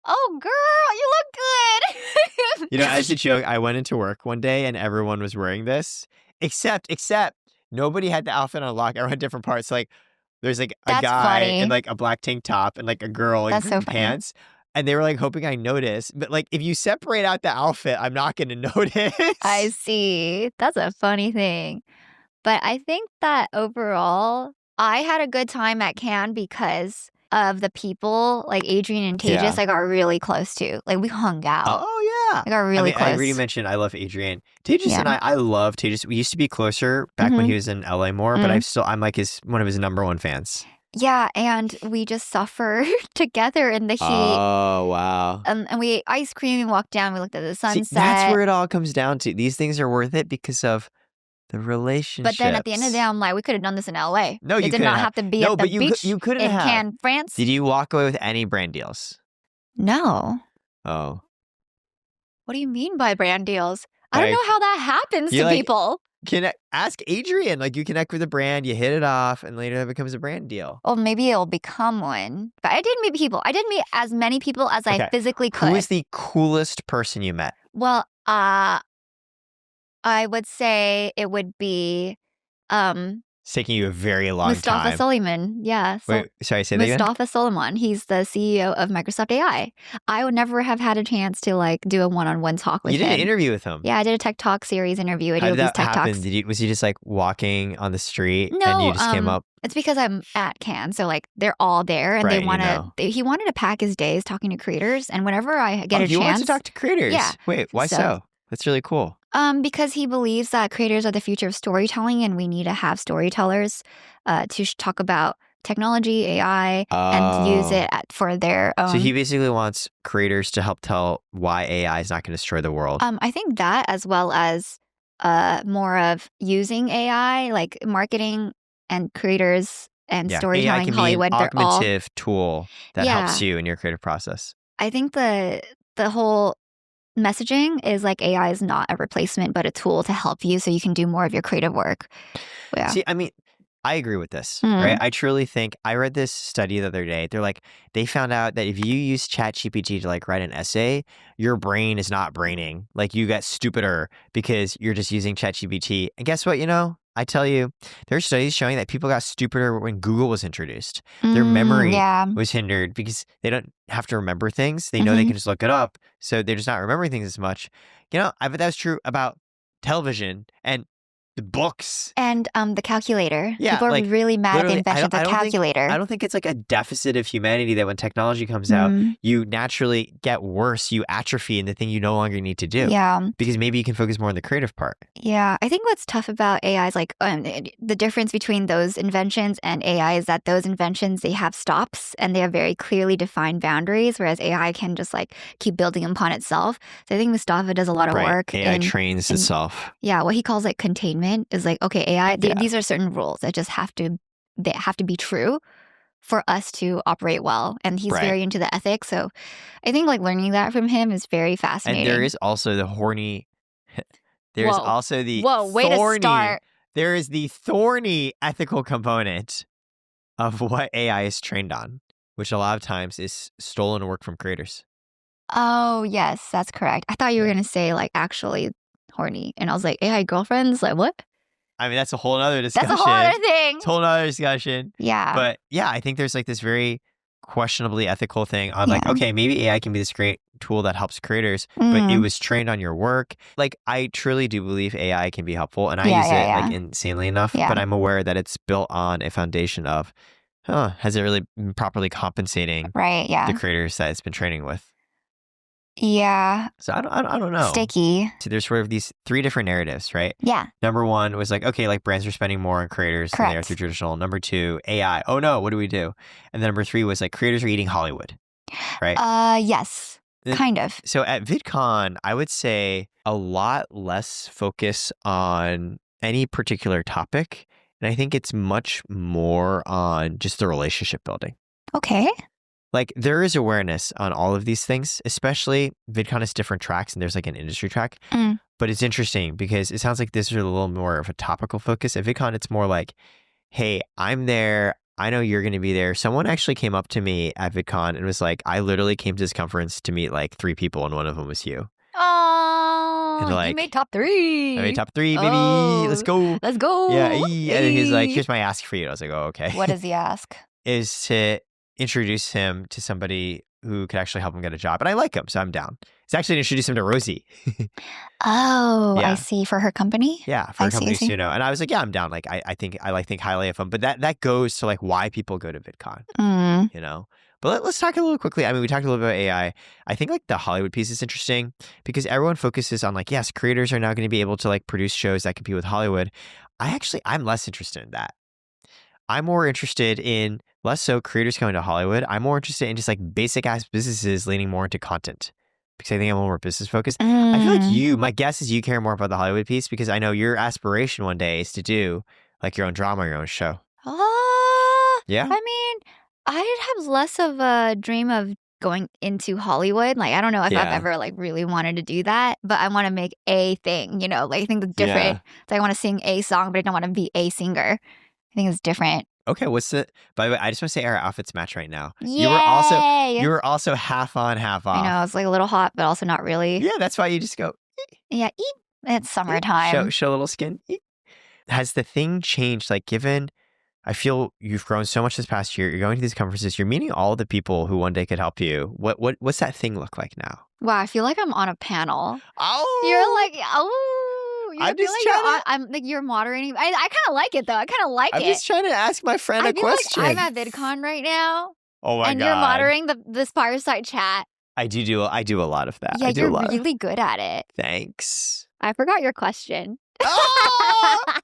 Oh, girl, you look good. You know, as a joke, I went into work one day and everyone was wearing this, except nobody had the outfit on lock. Everyone had different parts. Like there's like a That's guy funny. in like a black tank top and like a girl in That's so green funny. pants. And they were like hoping I noticed. But like if you separate out the outfit, I'm not going to notice. I see. That's a funny thing. But I think that overall, I had a good time at Cannes because of the people, like Adrian and Tejas, Yeah. I got really close to. Like we hung out. Oh yeah. I got really close. I already mentioned I love Adrian. Tejas Yeah. and I love Tejas. We used to be closer back when Mhm. he was in LA more, but Mm. I'm like one of his number one fans. Yeah, and we just suffered together in the heat. Oh wow. And we ice cream and walked down. We looked at the sunset. See, that's where it all comes down to. These things are worth it because of the relationship. But then at the end of the day, I'm like, we could have done this in LA. No, it you did couldn't not have. have to be No, at the but beach you couldn't in have. Cannes, France. Did you walk away with any brand deals? No. Oh. What do you mean by brand deals? I don't Like, know how that happens you to like- people. Ask Adrian. Like you connect with a brand, you hit it off, and later it becomes a brand deal. Well, maybe it'll become one. But I did meet people. I did meet as many people as Okay. I physically could. Who is the coolest person you met? Well, I would say it would be It's taking you a very long Mustafa time. Suleyman. Yeah. Wait, sorry, say that again? Mustafa Suleyman. He's the CEO of Microsoft AI. I would never have had a chance to like do a one-on-one talk with You him. did an interview with him. Yeah, I did a Tech Talk series interview. I How do did these that Tech happen? Talks. Was he just like walking on the street No, and you just came up? it's because I'm at Cannes, so like they're all there, and Right, they you want know. to. He wanted to pack his days talking to creators, and whenever I get a You want chance, to talk to creators? Yeah. Wait, why so? That's really cool. Because he believes that creators are the future of storytelling, and we need to have storytellers to talk about technology, AI, and use it for their own. So he basically wants creators to help tell why AI is not going to destroy the world. I think that, as well as more of using AI, like marketing and creators and AI storytelling can Hollywood. be an They're all. augmentative tool that helps you in your creative process. I think the whole messaging is like AI is not a replacement, but a tool to help you so you can do more of your creative work. Yeah. See, I mean, I agree with this, right? I truly think, I read this study the other day. They're like, they found out that if you use ChatGPT to like write an essay, your brain is not braining. Like you get stupider because you're just using ChatGPT. And guess what, I tell you, there's studies showing that people got stupider when Google was introduced. Their memory was hindered because they don't have to remember things. They know they can just look it up. So they're just not remembering things as much. I bet that's true about television and the books. And the calculator. Yeah, people are like, really mad at the invention of the calculator. I don't think it's like a deficit of humanity that when technology comes out, you naturally get worse. You atrophy in the thing you no longer need to do. Yeah. Because maybe you can focus more on the creative part. Yeah. I think what's tough about AI is like the difference between those inventions and AI is that those inventions, they have stops and they have very clearly defined boundaries, whereas AI can just like keep building upon itself. So I think Mustafa does a lot of work. AI trains itself. Yeah. What he calls like containment is like, okay, AI, these are certain rules that just have to be true for us to operate well. And he's very into the ethics. So I think like learning that from him is very fascinating. And there is also the horny, also the way to start. There is the thorny ethical component of what AI is trained on, which a lot of times is stolen work from creators. Oh, yes, that's correct. I thought you were going to say like actually horny. And I was like, AI girlfriends? Like what? I mean, that's a whole other discussion. That's a whole other thing. It's a whole other discussion. Yeah. But yeah, I think there's like this very questionably ethical thing on like, okay, maybe AI can be this great tool that helps creators, but it was trained on your work. Like, I truly do believe AI can be helpful, and I use it like insanely enough, but I'm aware that it's built on a foundation of, has it really been properly compensating the creators that it's been training with? Yeah. So I don't know. Sticky. So there's sort of these three different narratives, right? Yeah. Number one was like, okay, like brands are spending more on creators than they are through traditional. Number two, AI. Oh no, what do we do? And then number three was like creators are eating Hollywood, right? Yes. Kind of. So at VidCon, I would say a lot less focus on any particular topic. And I think it's much more on just the relationship building. Okay. Like, there is awareness on all of these things, especially VidCon has different tracks and there's like an industry track. But it's interesting because it sounds like this is a little more of a topical focus. At VidCon, it's more like, hey, I'm there. I know you're going to be there. Someone actually came up to me at VidCon and was like, I literally came to this conference to meet like 3 people and one of them was you. Oh, like, you made top 3. I made top 3, baby. Let's go. Let's go. Yeah. And then he's like, here's my ask for you. And I was like, oh, okay. What is the ask? Is to introduce him to somebody who could actually help him get a job. And I like him, so I'm down. It's actually to introduce him to Rosie. Oh, I see. For her company? Yeah, for her company, Suno. And I was like, yeah, I'm down. Like, I think highly of him. But that goes to like why people go to VidCon, you know? But let's talk a little quickly. I mean, we talked a little bit about AI. I think like the Hollywood piece is interesting because everyone focuses on like, yes, creators are now going to be able to like produce shows that compete with Hollywood. I'm less interested in that. I'm more interested in less so creators going to Hollywood. I'm more interested in just like basic ass businesses leaning more into content because I think I'm a little more business focused. I feel like my guess is you care more about the Hollywood piece because I know your aspiration one day is to do like your own drama, your own show. Yeah. I mean, I'd have less of a dream of going into Hollywood. Like, I don't know if I've ever like really wanted to do that, but I want to make a thing, you know, like I think the different, so I want to sing a song, but I don't want to be a singer. I think it's different. Okay, by the way, I just want to say our outfits match right now. Yay! You were also half on, half off. I know, it's like a little hot, but also not really. Yeah, that's why you just go. Yeah, it's summertime. Show a little skin. Has the thing changed? Like, given I feel you've grown so much this past year, you're going to these conferences, you're meeting all the people who one day could help you. What's that thing look like now? Wow, I feel like I'm on a panel. Oh, You're like, oh, I'm feel just like trying to. I'm like you're moderating. I kind of like it though. I kind of like I'm it. just trying to ask my friend I a feel question. like I'm at Vidcon right now, Oh my and God. you're moderating this fireside chat. I do a lot of that. Yeah, I do you're a lot. really good at it. Thanks. I forgot your question.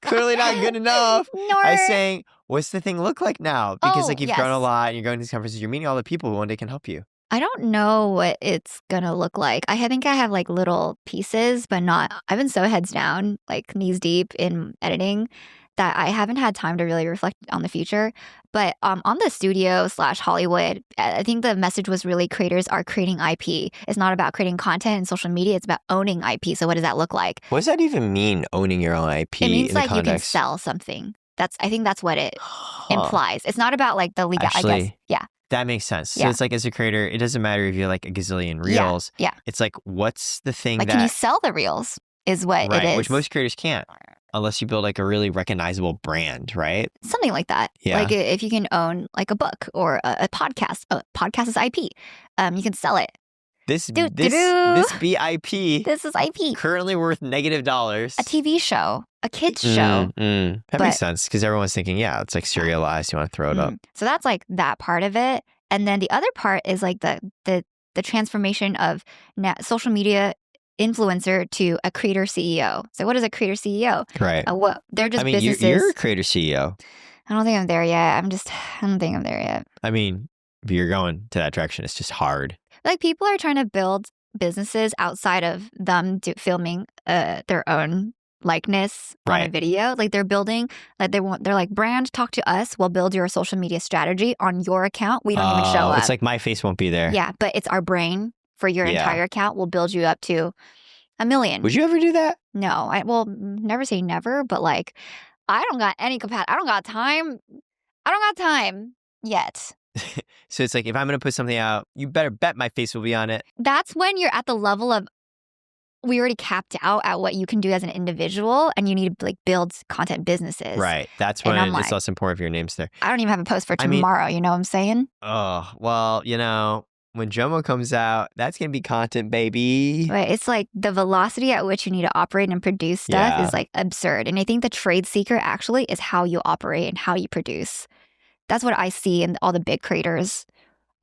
Clearly not good enough. No. I was saying, what's the thing look like now? Because like you've grown a yes. lot and you're going to these conferences, you're meeting all the people who one day can help you. I don't know what it's gonna look like. I think I have like little pieces, but not. I've been so heads down, like knees deep in editing, that I haven't had time to really reflect on the future. But on the studio / Hollywood, I think the message was really creators are creating IP. It's not about creating content and social media. It's about owning IP. So what does that look like? What does that even mean, owning your own IP? It means in like the you can context? sell something. I think that's what it Huh. implies. It's not about like the legal. I guess. Actually, Yeah. That makes sense. So Yeah. it's like as a creator, it doesn't matter if you're like a gazillion reels. Yeah. It's like, what's the thing Like, that can you sell the reels? Is what right, it is. which most creators can't unless you build like a really recognizable brand, right? Something like that. Yeah. Like if you can own like a book or a podcast. A podcast is IP. You can sell it. This Doo-doo-doo. BIP This is IP. currently worth $-. A TV show, a kids show. That But- makes sense because everyone's thinking, yeah, it's like serialized. You want to throw it up. So that's like that part of it. And then the other part is like the transformation of social media influencer to a creator CEO. So what is a creator CEO? Right. What they're just I mean, businesses. you're a creator CEO. I don't think I'm there yet. I don't think I'm there yet. I mean, if you're going to that direction, it's just hard. Like people are trying to build businesses outside of them filming their own likeness on a Right. video. Like they're building, like they're like, brand, talk to us. We'll build your social media strategy on your account. We don't even show up. It's like my face won't be there. Yeah, but it's our brain for your Yeah. entire account. We'll build you up to 1 million. Would you ever do that? No, I will never say never, but like I don't got any capacity. I don't got time yet. So it's like if I'm going to put something out, you better bet my face will be on it. That's when you're at the level of we already capped out at what you can do as an individual, and you need to like build content businesses. Right. That's And when I'm it's like- less important if your name's there. I don't even have a post for I mean- tomorrow. You know what I'm saying? Oh, well, when JOMO comes out, that's going to be content, baby. But it's like the velocity at which you need to operate and produce stuff Yeah. is like absurd. And I think the trade secret actually is how you operate and how you produce. That's what I see in all the big creators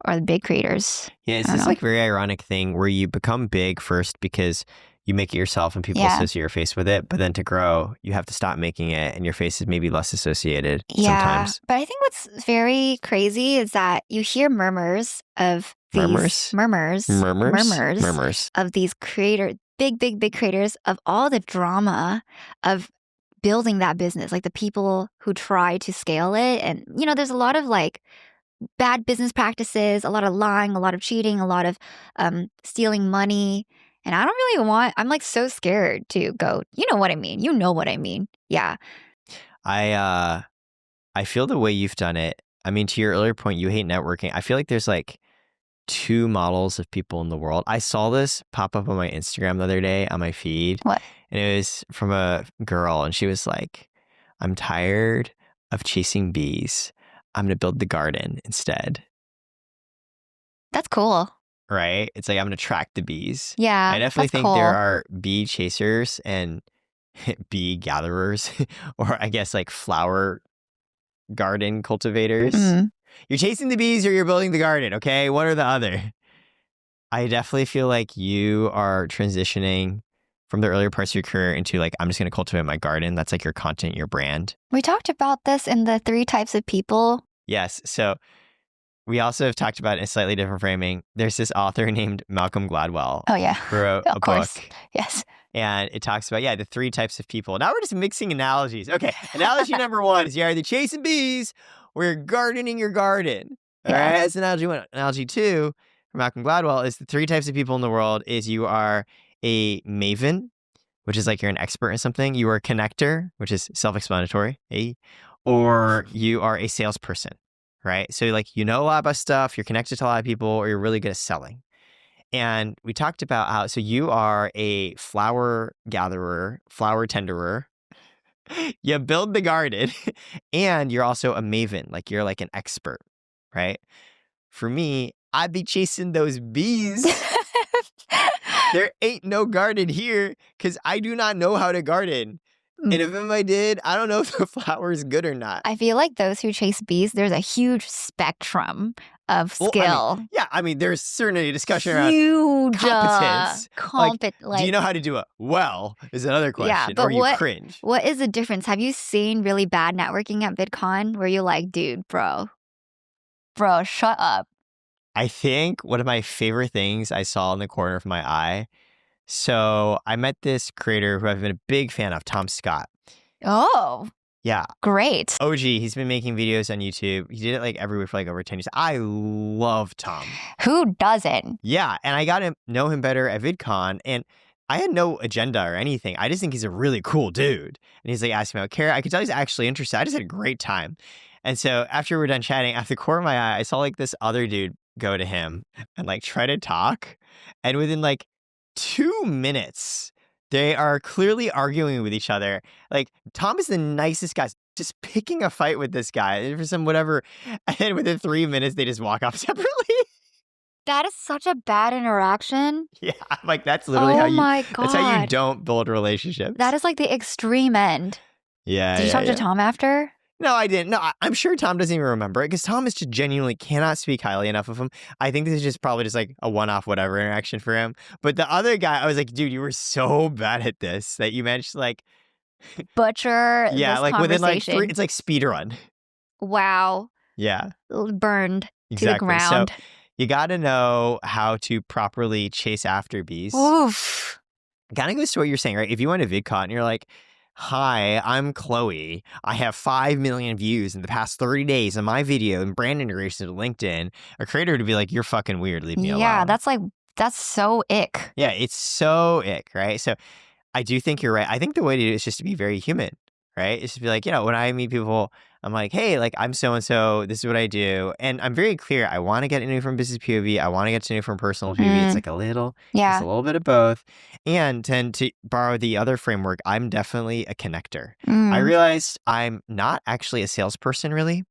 or the big creators. Yeah, it's I don't this know. like very ironic thing where you become big first because you make it yourself and people Yeah. associate your face with it. But then to grow, you have to stop making it and your face is maybe less associated Yeah. sometimes. But I think what's very crazy is that you hear murmurs of these Murmurs? Murmurs. of these big creators of all the drama of building that business, like the people who try to scale it. And, there's a lot of like bad business practices, a lot of lying, a lot of cheating, a lot of stealing money. And I don't really I'm like so scared to go, you know what I mean? You know what I mean. Yeah. I feel the way you've done it. I mean, to your earlier point, you hate networking. I feel like there's like 2 models of people in the world. I saw this pop up on my Instagram the other day on my feed. What? And it was from a girl, and she was like, I'm tired of chasing bees. I'm going to build the garden instead. That's cool. Right? It's like I'm going to track the bees. Yeah. I definitely that's think cool. there are bee chasers and bee gatherers, or I guess like flower garden cultivators. Mm. You're chasing the bees or you're building the garden, okay? One or the other. I definitely feel like you are transitioning from the earlier parts of your career into like, I'm just going to cultivate my garden. That's like your content, your brand. We talked about this in the 3 types of people. Yes. So we also have talked about it in a slightly different framing. There's this author named Malcolm Gladwell Oh, yeah. who wrote Of a course. book. Yes. And it talks about, the 3 types of people. Now we're just mixing analogies. Okay. Analogy number 1 is you're either chasing bees or you're gardening your garden. All Yeah. right. That's analogy 1. Analogy 2 from Malcolm Gladwell is the 3 types of people in the world is you are a maven, which is like you're an expert in something. You are a connector, which is self-explanatory. Or you are a salesperson, right? So like, you know a lot about stuff. You're connected to a lot of people, or you're really good at selling. And we talked about how, so you are a flower gatherer, flower tenderer, You build the garden and you're also a maven. Like you're like an expert, right? For me, I'd be chasing those bees. There ain't no garden here because I do not know how to garden. And if I did, I don't know if the flower is good or not. I feel like those who chase bees, there's a huge spectrum of skill. I mean, there's certainly a discussion around Huge competence. like, do you know how to do it well is another question. Yeah, but or you cringe. What is the difference? Have you seen really bad networking at VidCon where you're like, dude, bro, shut up? I think one of my favorite things I saw in the corner of my eye. So I met this creator who I've been a big fan of, Tom Scott. Oh. Yeah. Great. OG, he's been making videos on YouTube. He did it like every week for like over 10 years. I love Tom. Who doesn't? Yeah. And I got to know him better at VidCon. And I had no agenda or anything. I just think he's a really cool dude. And he's like asking me about Kara. I could tell he's actually interested. I just had a great time. And so after we're done chatting, at the corner of my eye, I saw like this other dude go to him and like try to talk. And within like 2 minutes, they are clearly arguing with each other. Like, Tom is the nicest guy, just picking a fight with this guy for some whatever. And then within 3 minutes, they just walk off separately. That is such a bad interaction. Yeah, like that's literally how you. my God. That's how you don't build relationships. That is like the extreme end. Yeah. Did you talk to Tom after? No, I didn't. No, I'm sure Tom doesn't even remember it because Tom is just genuinely cannot speak highly enough of him. I think this is just probably just like a one-off whatever interaction for him. But the other guy, I was like, dude, you were so bad at this that you managed to like butcher yeah, this like within like conversation. it's like speed run. Wow. Yeah. Burned to the Exactly. ground. So you got to know how to properly chase after bees. Oof. Kind of goes to what you're saying, right? If you went to VidCon and you're like, hi, I'm Chloe. I have 5 million views in the past 30 days on my video and brand integration to LinkedIn. A creator would be like, you're fucking weird. Leave me alone. Yeah, that's so ick. Yeah, it's so ick, right? So I do think you're right. I think the way to do it is just to be very human, right? It's to be like, when I meet people, I'm like, hey, like I'm so-and-so, this is what I do. And I'm very clear. I want to get to know from business POV. I want to get to know from personal POV. It's like just a little bit of both. And then to borrow the other framework, I'm definitely a connector. I realized I'm not actually a salesperson really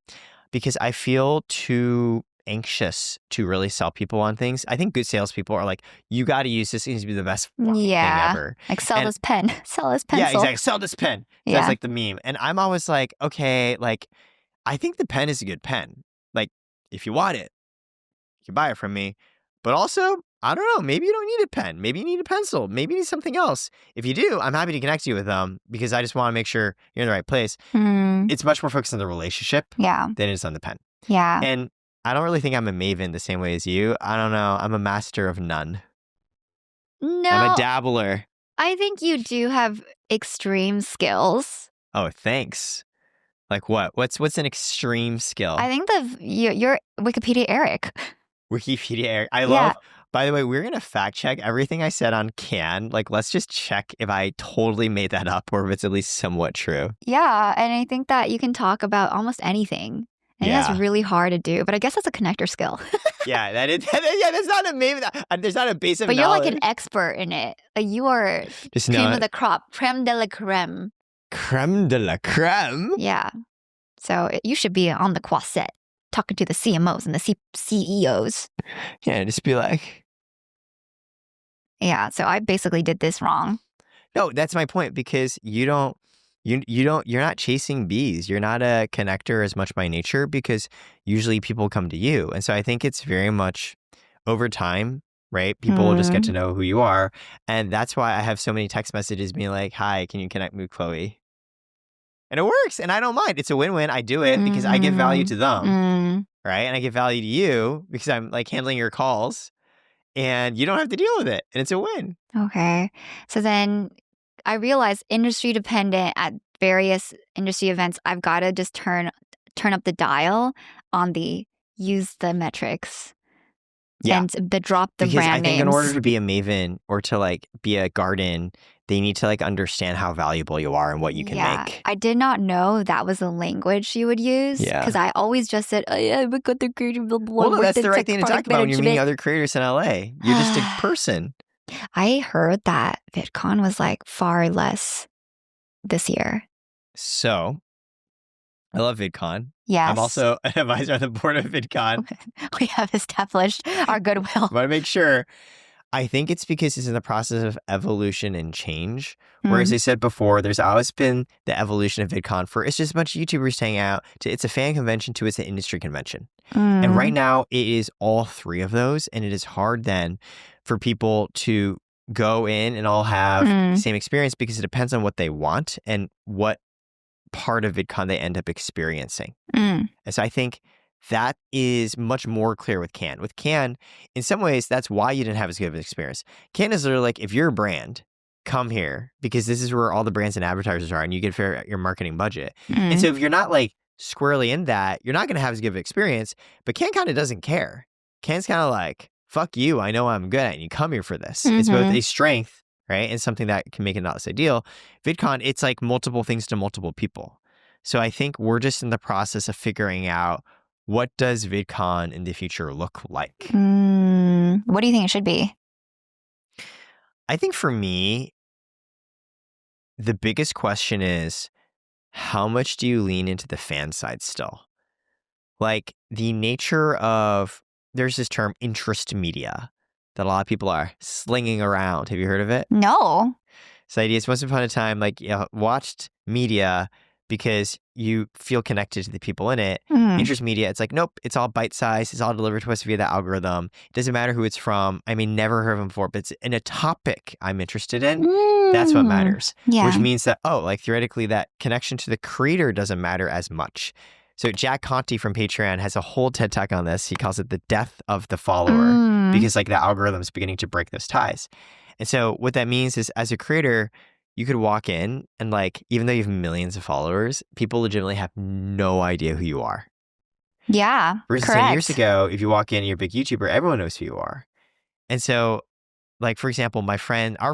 because I feel too anxious to really sell people on things. I think good salespeople are like, you got to use this. It needs to be the best thing ever. Like sell this pen. Sell this pencil. Yeah, exactly. Sell this pen. That's like the meme. And I'm always like, okay, like I think the pen is a good pen. Like if you want it, you can buy it from me. But also, I don't know, maybe you don't need a pen. Maybe you need a pencil. Maybe you need something else. If you do, I'm happy to connect you with them because I just want to make sure you're in the right place. It's much more focused on the relationship than it is on the pen. Yeah. And I don't really think I'm a maven the same way as you. I don't know. I'm a master of none. No. I'm a dabbler. I think you do have extreme skills. Oh, thanks. Like what? What's an extreme skill? I think you're Wikipedia Eric. Wikipedia Eric. I love. By the way, we're gonna fact check everything I said on Can. Like, let's just check if I totally made that up or if it's at least somewhat true. Yeah, and I think that you can talk about almost anything. And that's really hard to do, but I guess that's a connector skill. Yeah, that is. Yeah, that's not a maybe. There's not a base of knowledge. But you're like an expert in it. Like you are just cream of the crop, creme de la creme. Creme de la creme. Yeah. So you should be on the Quaset talking to the CMOs and the CEOs. Yeah, just be like. Yeah. So I basically did this wrong. No, that's my point because you're not chasing bees. You're not a connector as much by nature because usually people come to you. And so I think it's very much over time, right? People will just get to know who you are. And that's why I have so many text messages being like, hi, can you connect me with Chloe? And it works. And I don't mind. It's a win-win. I do it because I give value to them, right? And I give value to you because I'm like handling your calls and you don't have to deal with it. And it's a win. Okay. So then I realized industry dependent at various industry events, I've got to just turn up the dial on the use the metrics and the drop the because brand names. I think in order to be a maven or to like be a garden, they need to like understand how valuable you are and what you can make. I did not know that was the language you would use because I always just said, oh, yeah, I'm a good creator. Well, no, that's the right thing to talk about when you're meeting other creators in LA. You're just a person. I heard that VidCon was like far less this year. So I love VidCon. Yes. I'm also an advisor on the board of VidCon. We have established our goodwill. Want to make sure. I think it's because it's in the process of evolution and change. Whereas I said before, there's always been the evolution of VidCon for it's just a bunch of YouTubers hanging out to it's a fan convention to it's an industry convention. And right now it is all three of those. And it is hard then for people to go in and all have the same experience because it depends on what they want and what part of VidCon they end up experiencing. And so I think that is much more clear with Cannes. With Cannes, in some ways, that's why you didn't have as good of an experience. Cannes is literally like, if you're a brand, come here because this is where all the brands and advertisers are and you get your marketing budget. And so if you're not like squarely in that, you're not going to have as good of an experience. But Cannes kind of doesn't care. Cannes kind of like, fuck you, I know I'm good at it and you come here for this. It's both a strength, right? And something that can make it not less ideal. VidCon, it's like multiple things to multiple people. So I think we're just in the process of figuring out what does VidCon in the future look like? What do you think it should be? I think for me, the biggest question is, how much do you lean into the fan side still? Like the nature of, there's this term interest media that a lot of people are slinging around. Have you heard of it? No. So the idea is once upon a time, like watched media because you feel connected to the people in it. Interest media, it's like, nope, it's all bite-sized. It's all delivered to us via the algorithm. It doesn't matter who it's from. I may never heard of them before, but it's in a topic I'm interested in. That's what matters. Yeah. Which means that, like theoretically, that connection to the creator doesn't matter as much. So Jack Conte from Patreon has a whole TED Talk on this. He calls it the death of the follower because like the algorithm is beginning to break those ties. And so what that means is as a creator, you could walk in and like, even though you have millions of followers, people legitimately have no idea who you are. Yeah, Versus correct. 10 years ago, if you walk in and you're a big YouTuber, everyone knows who you are. And so like, for example, our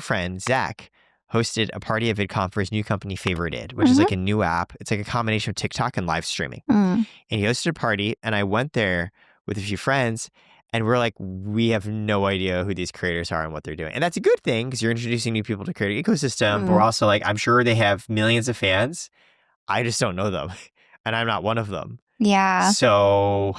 friend, Zach, hosted a party at VidCon for his new company, Favorited, which is like a new app. It's like a combination of TikTok and live streaming. And he hosted a party and I went there with a few friends and we're like, we have no idea who these creators are and what they're doing. And that's a good thing because you're introducing new people to creator ecosystem. But we're also like, I'm sure they have millions of fans. I just don't know them. And I'm not one of them. Yeah. So,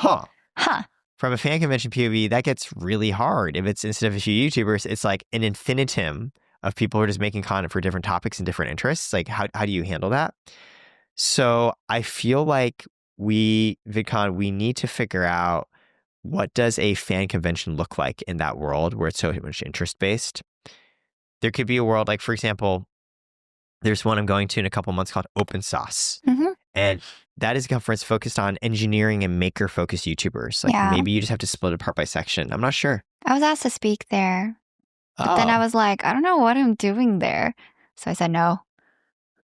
from a fan convention POV, that gets really hard. If it's instead of a few YouTubers, it's like an infinitum of people who are just making content for different topics and different interests. Like, how do you handle that? So I feel like VidCon, we need to figure out what does a fan convention look like in that world where it's so much interest-based? There could be a world like, for example, there's one I'm going to in a couple months called Open Sauce. And that is a conference focused on engineering and maker-focused YouTubers. Like maybe you just have to split it apart by section. I'm not sure. I was asked to speak there. But then I was like, I don't know what I'm doing there. So I said no.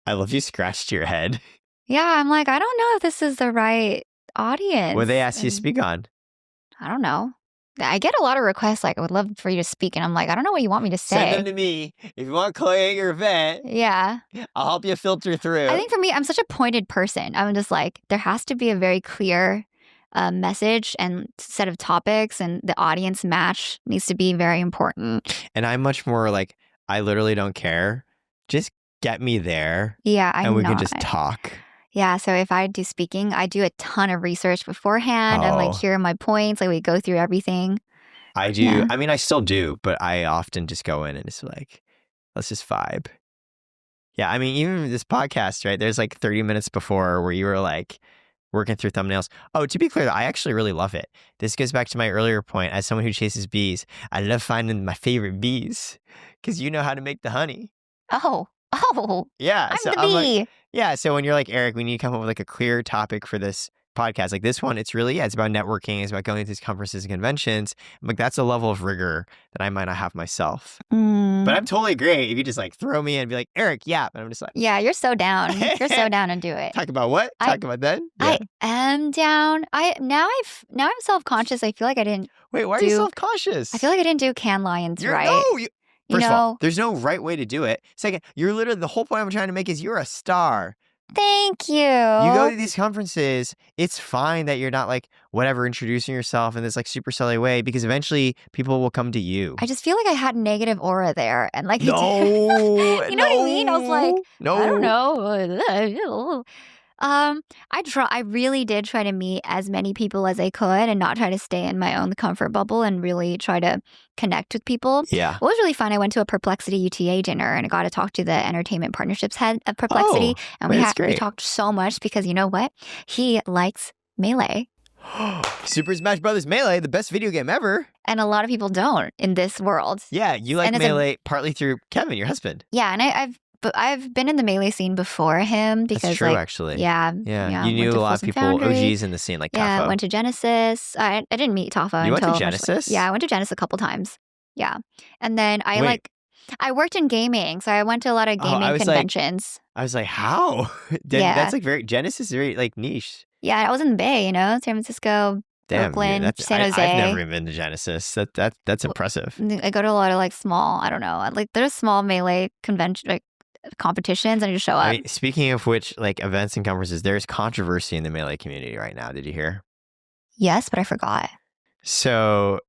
I love you scratched your head. Yeah, I'm like, I don't know if this is the right audience. What they asked you to speak on? I don't know. I get a lot of requests like, I would love for you to speak. And I'm like, I don't know what you want me to say. Send them to me. If you want Chloe at your event, yeah, I'll help you filter through. I think for me, I'm such a pointed person. I'm just like, there has to be a very clear message and set of topics, and the audience match needs to be very important. And I'm much more like, I literally don't care. Just get me there. Yeah, and we can just talk. Yeah, so if I do speaking, I do a ton of research beforehand. I'm like, here are my points. Like, we go through everything. I do. Yeah. I mean, I still do, but I often just go in and it's like, let's just vibe. Yeah, I mean, even this podcast, right? There's like 30 minutes before where you were like working through thumbnails. Oh, to be clear, I actually really love it. This goes back to my earlier point. As someone who chases bees, I love finding my favorite bees because you know how to make the honey. Oh, yeah. I'm the bee. Like, yeah. So when you're like, Eric, we need to come up with like a clear topic for this podcast. Like this one, it's really, it's about networking. It's about going to these conferences and conventions. I'm like, that's a level of rigor that I might not have myself. But I'm totally great if you just like throw me in and be like, Eric, yeah. And I'm just like, yeah, you're so down. You're so down to do it. Talk about what? Talk about that? Yeah. I am down. Now I'm self-conscious. I feel like I didn't. Wait, why are you self-conscious? I feel like I didn't do Cannes Lions right. No, First of all, there's no right way to do it. Second, you're literally, the whole point I'm trying to make is you're a star. Thank you. You go to these conferences, it's fine that you're not like whatever introducing yourself in this like super silly way because eventually people will come to you. I just feel like I had negative aura there, and like No, you know what I mean? I was like, no. I don't know. I really did try to meet as many people as I could and not try to stay in my own comfort bubble and really try to connect with people. Yeah. What was really fun, I went to a Perplexity UTA dinner and I got to talk to the entertainment partnerships head of Perplexity. And we talked so much because you know what? He likes Melee. Super Smash Brothers Melee, the best video game ever. And a lot of people don't in this world. Yeah, you like Melee partly through Kevin, your husband. Yeah, and I've been in the Melee scene before him because that's true, actually. Yeah. You knew a lot of people, Foundry. OGs in the scene, like Tafo. Yeah, went to Genesis. I didn't meet Tafo. You went to Genesis? I went to Genesis a couple times. Yeah, and then I worked in gaming, so I went to a lot of gaming conventions. I was like, how? That's like Genesis is very like niche. Yeah, I was in the Bay, San Francisco. Damn, Brooklyn, San Jose. I've never even been to Genesis. That's impressive. I go to a lot of like small, I don't know, like there's small Melee convention like competitions, and I just show up. Speaking of which, like events and conferences, there's controversy in the Melee community right now. Did you hear? Yes, but I forgot. So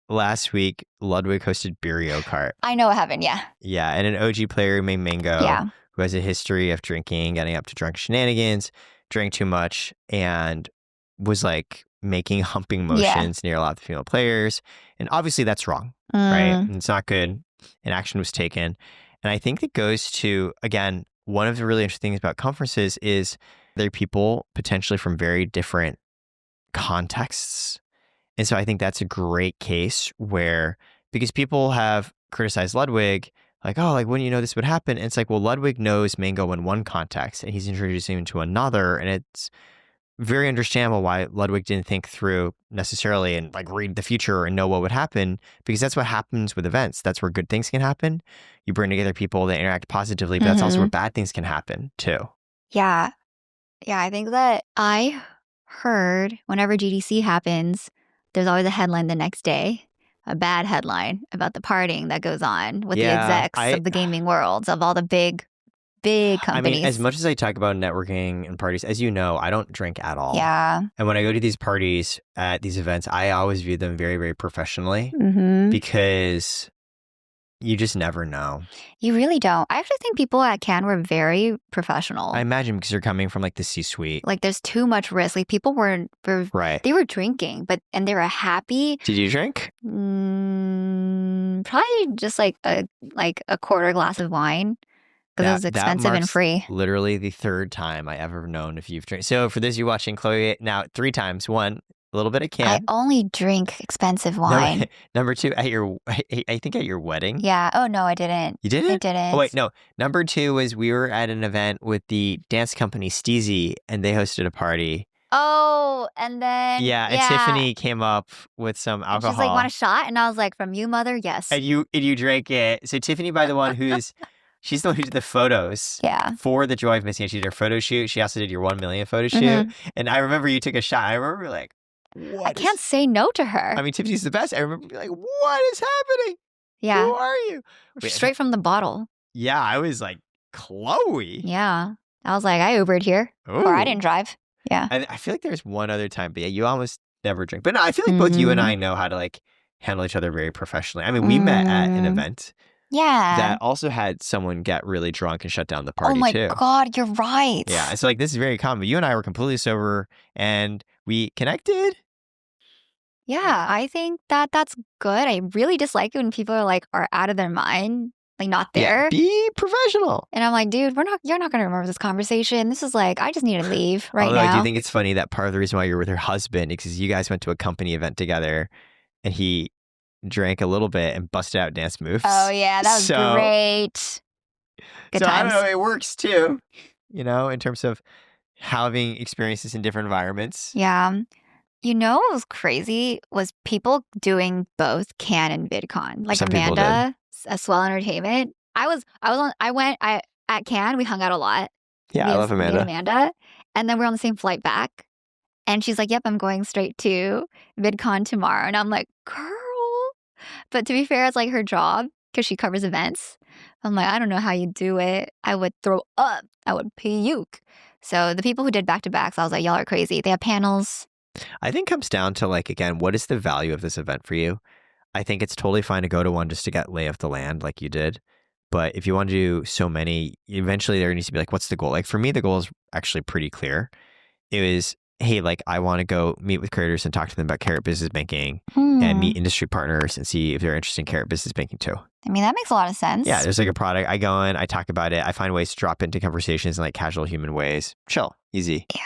last week, Ludwig hosted Beerio Kart. I know what happened. Yeah. Yeah, and an OG player named Mango, who has a history of drinking, getting up to drunk shenanigans, drank too much, and was like making humping motions near a lot of the female players. And obviously that's wrong, right? And it's not good. And action was taken. And I think it goes to, again, one of the really interesting things about conferences is there are people potentially from very different contexts. And so I think that's a great case where, because people have criticized Ludwig, like, oh, like, wouldn't you know this would happen? And it's like, well, Ludwig knows Mango in one context and he's introducing him to another. And it's very understandable why Ludwig didn't think through necessarily and like read the future and know what would happen, because that's what happens with events. That's where good things can happen. You bring together people that interact positively, but that's also where bad things can happen too. Yeah. Yeah, I think that I heard whenever GDC happens, there's always a headline the next day, a bad headline about the partying that goes on with the execs of the gaming worlds, of all the big companies. I mean, as much as I talk about networking and parties, as you know, I don't drink at all. Yeah. And when I go to these parties at these events, I always view them very, very professionally because you just never know. You really don't. I actually think people at Cannes were very professional. I imagine because they're coming from like the C-suite. Like there's too much risk. Like people were right. They were drinking, and they were happy. Did you drink? Probably just like a quarter glass of wine. Because it was expensive and free. Literally the third time I ever known if you've drank. So for those of you watching, Chloe, now 3 times. 1, a little bit of Cannes. I only drink expensive wine. Number 2, I think at your wedding. Yeah. Oh, no, I didn't. You didn't? I didn't. Oh, wait, no. Number 2 was we were at an event with the dance company Steezy, and they hosted a party. Oh, and then... Yeah, and Tiffany came up with some alcohol. And she's like, want a shot? And I was like, from you, mother? Yes. And you drank it. So Tiffany, by the one who's... She's the one who did the photos for the Joy of Missing Out. She did her photo shoot. She also did your 1 million photo shoot. And I remember you took a shot. I remember like, what? I can't say no to her. I mean, Tiffany's the best. I remember being like, what is happening? Yeah. Who are you? Straight from the bottle. Yeah, I was like, Chloe. Yeah. I was like, I Ubered here. Ooh. Or I didn't drive. Yeah. And I feel like there's one other time, but yeah, you almost never drink. But no, I feel like both you and I know how to like handle each other very professionally. I mean, we met at an event. Yeah. That also had someone get really drunk and shut down the party, too. Oh, my God. You're right. Yeah. So, like, this is very common. You and I were completely sober and we connected. Yeah. I think that's good. I really dislike it when people are out of their mind, like, not there. Yeah, be professional. And I'm like, dude, you're not going to remember this conversation. This is like, I just need to leave now. I do think it's funny that part of the reason why you're with her husband is because you guys went to a company event together and he drank a little bit and busted out dance moves. Oh, yeah. That was great. Good times. I don't know. It works too, in terms of having experiences in different environments. Yeah. What was crazy was people doing both Cannes and Vidcon. Like Amanda, Swell Entertainment. At Cannes, we hung out a lot. Yeah, I love Amanda. And then we're on the same flight back. And she's like, yep, I'm going straight to Vidcon tomorrow. And I'm like, girl. But to be fair, it's like her job because she covers events. I'm like, I don't know how you do it. I would throw up. I would puke. So the people who did back-to-backs, I was like, y'all are crazy. They have panels. I think it comes down to like, again, what is the value of this event for you? I think it's totally fine to go to one just to get lay of the land like you did. But if you want to do so many, eventually there needs to be like, what's the goal? Like for me, the goal is actually pretty clear. It was, hey, like I want to go meet with creators and talk to them about carrot business banking and meet industry partners and see if they're interested in carrot business banking too. I mean, that makes a lot of sense. Yeah, there's like a product. I go in, I talk about it. I find ways to drop into conversations in like casual human ways. Chill, easy. Yeah.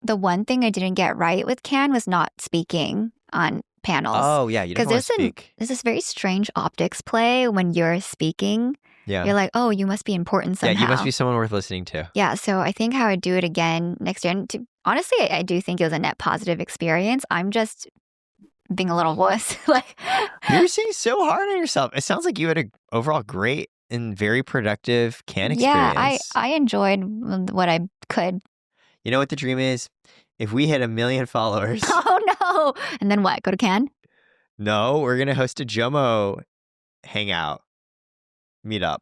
The one thing I didn't get right with Can was not speaking on panels. Oh, yeah. You don't want to speak. There's this very strange optics play when you're speaking. Yeah. You're like, oh, you must be important somehow. Yeah, you must be someone worth listening to. Yeah, so I think how I'd do it again next year. And honestly, I do think it was a net positive experience. I'm just being a little wuss. Like, you're seeing so hard on yourself. It sounds like you had an overall great and very productive Can experience. Yeah, I enjoyed what I could. You know what the dream is? If we hit 1 million followers. Oh, no. And then what? Go to Can? No, we're going to host a JOMO hangout. Meetup.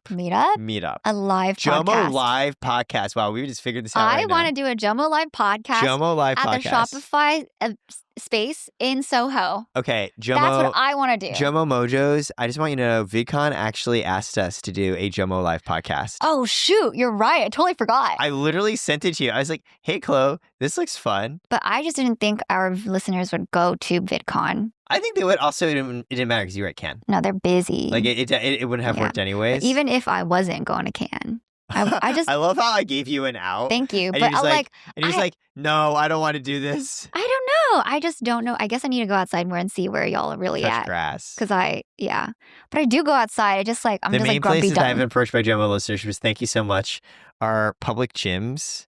A live podcast. JOMO live podcast. Wow, we just figured this out. I want to do a JOMO live podcast. JOMO live at podcast. the Shopify space in Soho. Okay, JOMO. That's what I want to do. JOMO Mojos. I just want you to know, Vidcon actually asked us to do a JOMO live podcast. Oh, shoot. You're right. I totally forgot. I literally sent it to you. I was like, hey, Chloe, this looks fun. But I just didn't think our listeners would go to VidCon. I think they would. Also, it didn't matter because you were at Can. No, they're busy. Like, it wouldn't have worked anyways. But even if I wasn't going to Can, I just... I love how I gave you an out. Thank you. And But you're I'm like, no, I don't want to do this. I don't know. I just don't know. I guess I need to go outside more and see where y'all are really Touch at. grass. Because but I do go outside. I'm just like the main grumpy places dumb. I've been approached by JOMO listeners was thank you so much are public gyms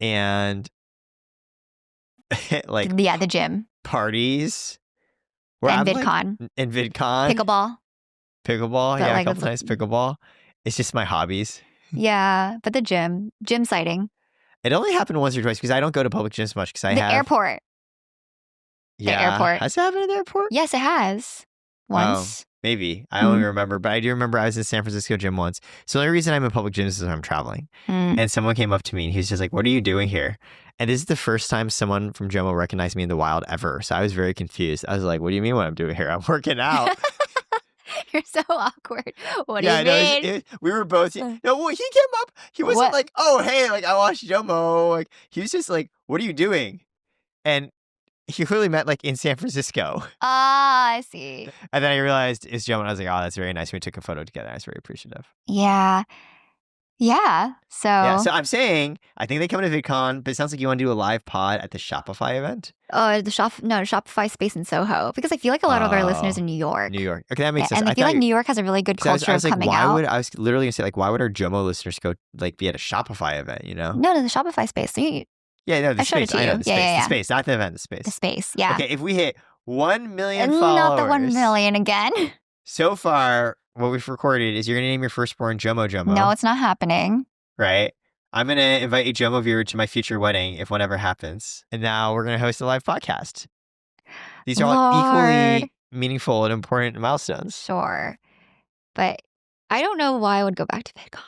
and like the gym parties. and VidCon. And VidCon. Pickleball. Pickleball. Yeah, a couple times pickleball. It's just my hobbies. Yeah, but the gym sighting. It only happened once or twice because I don't go to public gyms much because I have... airport. Yeah. The airport. Has it happened at the airport? Yes, it has. Once. Maybe. I don't even remember, but I do remember I was in San Francisco gym once. So the only reason I'm in public gyms is when I'm traveling. And someone came up to me and he's just like, what are you doing here? And this is the first time someone from JOMO recognized me in the wild ever. So I was very confused. I was like, what do you mean what I'm doing here? I'm working out. You're so awkward. What do you mean? We were both... No, well, he came up. He wasn't like, oh, hey, like I watched JOMO. Like, he was just like, what are you doing? And he clearly met like in San Francisco. Ah, I see. And then I realized it's JOMO. And I was like, oh, that's very nice. We took a photo together. I was very appreciative. Yeah. Yeah. So I'm saying, I think they come to VidCon, but it sounds like you want to do a live pod at the Shopify event. Oh, the Shopify space in Soho. Because I feel like a lot of our listeners in New York. New York. Okay, that makes sense. And I feel like New York has a really good culture of coming out. I was literally going to say, like, why would our JOMO listeners go, like, be at a Shopify event, you know? No, the Shopify space. So the space. I know, the space. The space, not the event, the space. The space, yeah. Okay, if we hit 1 million followers. Not the 1 million again. So far, what we've recorded is you're going to name your firstborn JOMO. No, it's not happening. Right? I'm going to invite a JOMO viewer to my future wedding if one ever happens. And now we're going to host a live podcast. These are all equally meaningful and important milestones. Sure. But I don't know why I would go back to VidCon.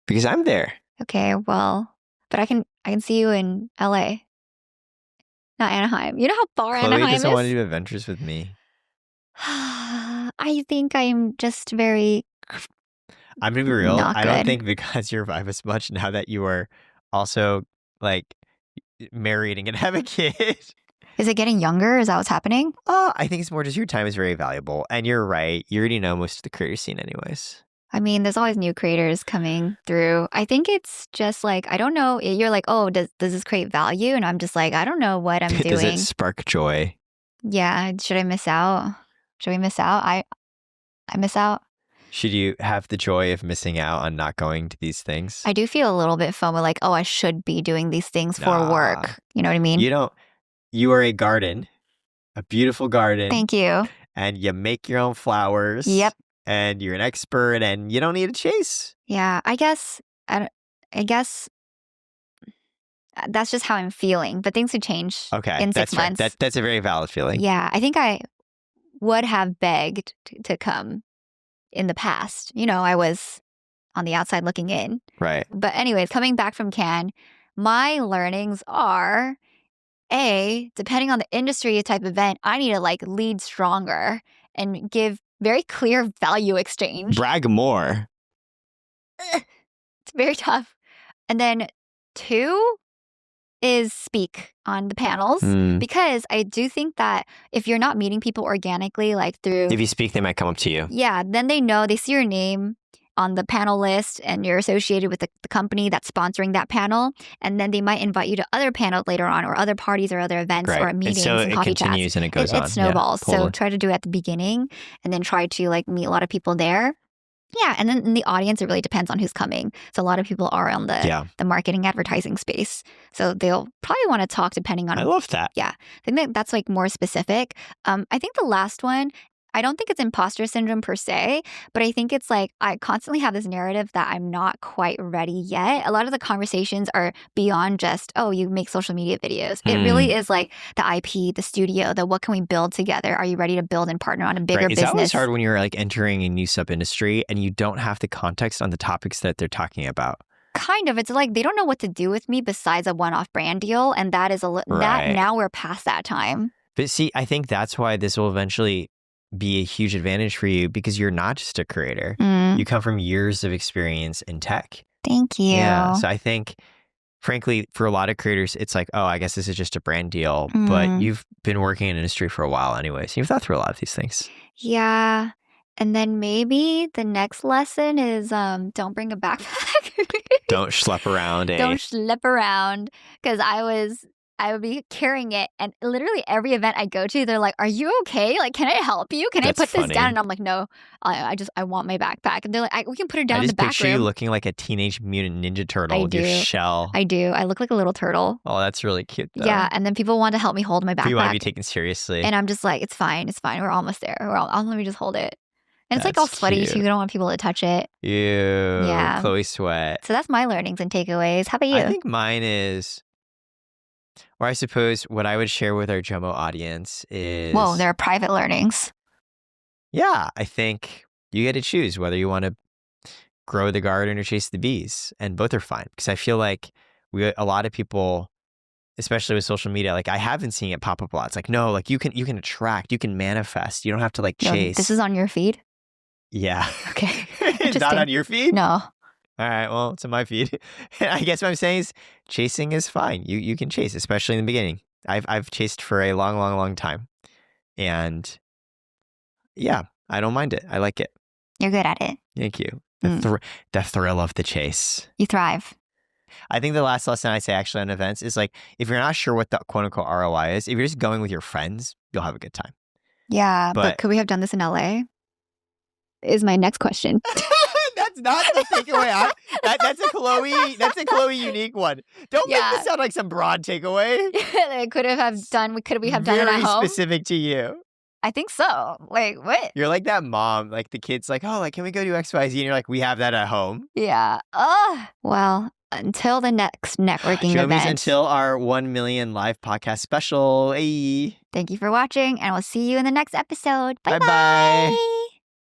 Because I'm there. Okay, well, but I can see you in LA. Not Anaheim. You know how far Chloe Anaheim is? doesn't want to do adventures with me. I think I'm just very... I'm going to be real. I don't think because you revive as much now that you are also like married and going to have a kid. Is it getting younger? Is that what's happening? I think it's more just your time is very valuable. And you're right. You already know most of the creator scene anyways. I mean, there's always new creators coming through. I think it's just like, I don't know. You're like, oh, does this create value? And I'm just like, I don't know what I'm doing. Does it spark joy? Yeah. Should I miss out? Should we miss out? I miss out. Should you have the joy of missing out on not going to these things? I do feel a little bit FOMO, like, oh, I should be doing these things for work. You know what I mean? You are a garden, a beautiful garden. Thank you. And you make your own flowers. Yep. And you're an expert and you don't need a chase. Yeah, I guess that's just how I'm feeling. But things could change in 6 months. Right. That's a very valid feeling. Yeah, I think I would have begged to come in the past. You know, I was on the outside looking in. Right. But anyways, coming back from Cannes, my learnings are depending on the industry type event, I need to like lead stronger and give very clear value exchange. Brag more. It's very tough. And then 2 is speak on the panels because I do think that if you're not meeting people organically, like through... If you speak, they might come up to you. Yeah, then they see your name on the panel list and you're associated with the company that's sponsoring that panel. And then they might invite you to other panels later on or other parties or other events or meetings and coffee chats. It continues and it goes on. It snowballs. Yeah, so try to do it at the beginning and then try to like meet a lot of people there. Yeah, and then in the audience, it really depends on who's coming. So a lot of people are on the marketing advertising space. So they'll probably want to talk depending on... I love that. Yeah, I think that's like more specific. I think the last one, I don't think it's imposter syndrome per se, but I think it's like I constantly have this narrative that I'm not quite ready yet. A lot of the conversations are beyond just, oh, you make social media videos. It really is like the IP, the studio, the what can we build together? Are you ready to build and partner on a bigger business? It's always hard when you're like entering a new sub-industry and you don't have the context on the topics that they're talking about. Kind of. It's like they don't know what to do with me besides a one-off brand deal. And that is that now we're past that time. But see, I think that's why this will eventually be a huge advantage for you because you're not just a creator. You come from years of experience in tech. Thank you. Yeah. So I think, frankly, for a lot of creators, it's like, oh, I guess this is just a brand deal. But you've been working in an industry for a while anyways. You've thought through a lot of these things. Yeah. And then maybe the next lesson is don't bring a backpack. Don't schlep around. Don't schlep around. Because I would be carrying it, and literally every event I go to, they're like, "Are you okay? Like, can I help you? Can I put this down?" And I'm like, "No, I want my backpack." And they're like, "We can put it down in the back room." I just picture you looking like a teenage mutant ninja turtle with your shell. I do. I look like a little turtle. Oh, that's really cute, though. Yeah, and then people want to help me hold my backpack. You want to be taken seriously, and I'm just like, "It's fine. It's fine. We're almost there. Let me just hold it." And it's like all sweaty, so you don't want people to touch it. Ew. Yeah. Chloe sweat. So that's my learnings and takeaways. How about you? I think mine is... Or I suppose what I would share with our JOMO audience is... Whoa, there are private learnings. Yeah, I think you get to choose whether you want to grow the garden or chase the bees. And both are fine. Because I feel like a lot of people, especially with social media, like I have been seeing it pop up a lot. It's like, no, like you can attract, you can manifest. You don't have to like chase. No, this is on your feed? Yeah. Okay. It's not on your feed? No. All right, well, it's on my feed. I guess what I'm saying is chasing is fine. You can chase, especially in the beginning. I've chased for a long, long, long time. And yeah, I don't mind it. I like it. You're good at it. Thank you. The thrill of the chase. You thrive. I think the last lesson I say actually on events is like, if you're not sure what the quote unquote ROI is, if you're just going with your friends, you'll have a good time. Yeah, but could we have done this in LA? Is my next question. That's not the takeaway. That's a Chloe unique one. Don't make this sound like some broad takeaway. We could have done it at home. Very specific to you. I think so. Like, what? You're like that mom, like the kid's like, oh, like, can we go do XYZ? And you're like, we have that at home. Yeah. Well, until the next networking event. Until our 1 million live podcast special. Hey. Thank you for watching, and we'll see you in the next episode. Bye-bye.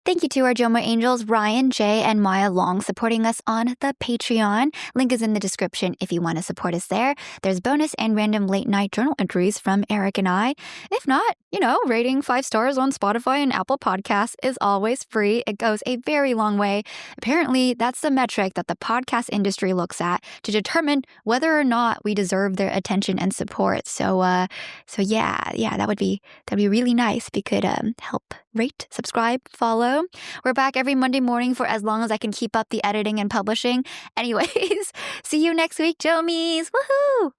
Thank you to our JOMO Angels, Ryan, Jay, and Maya Long, supporting us on the Patreon. Link is in the description if you want to support us there. There's bonus and random late-night journal entries from Eric and I. If not, rating 5 stars on Spotify and Apple Podcasts is always free. It goes a very long way. Apparently, that's the metric that the podcast industry looks at to determine whether or not we deserve their attention and support. So yeah, that'd be really nice if you could help rate, subscribe, follow. We're back every Monday morning for as long as I can keep up the editing and publishing. Anyways, see you next week, Jomies. Woohoo!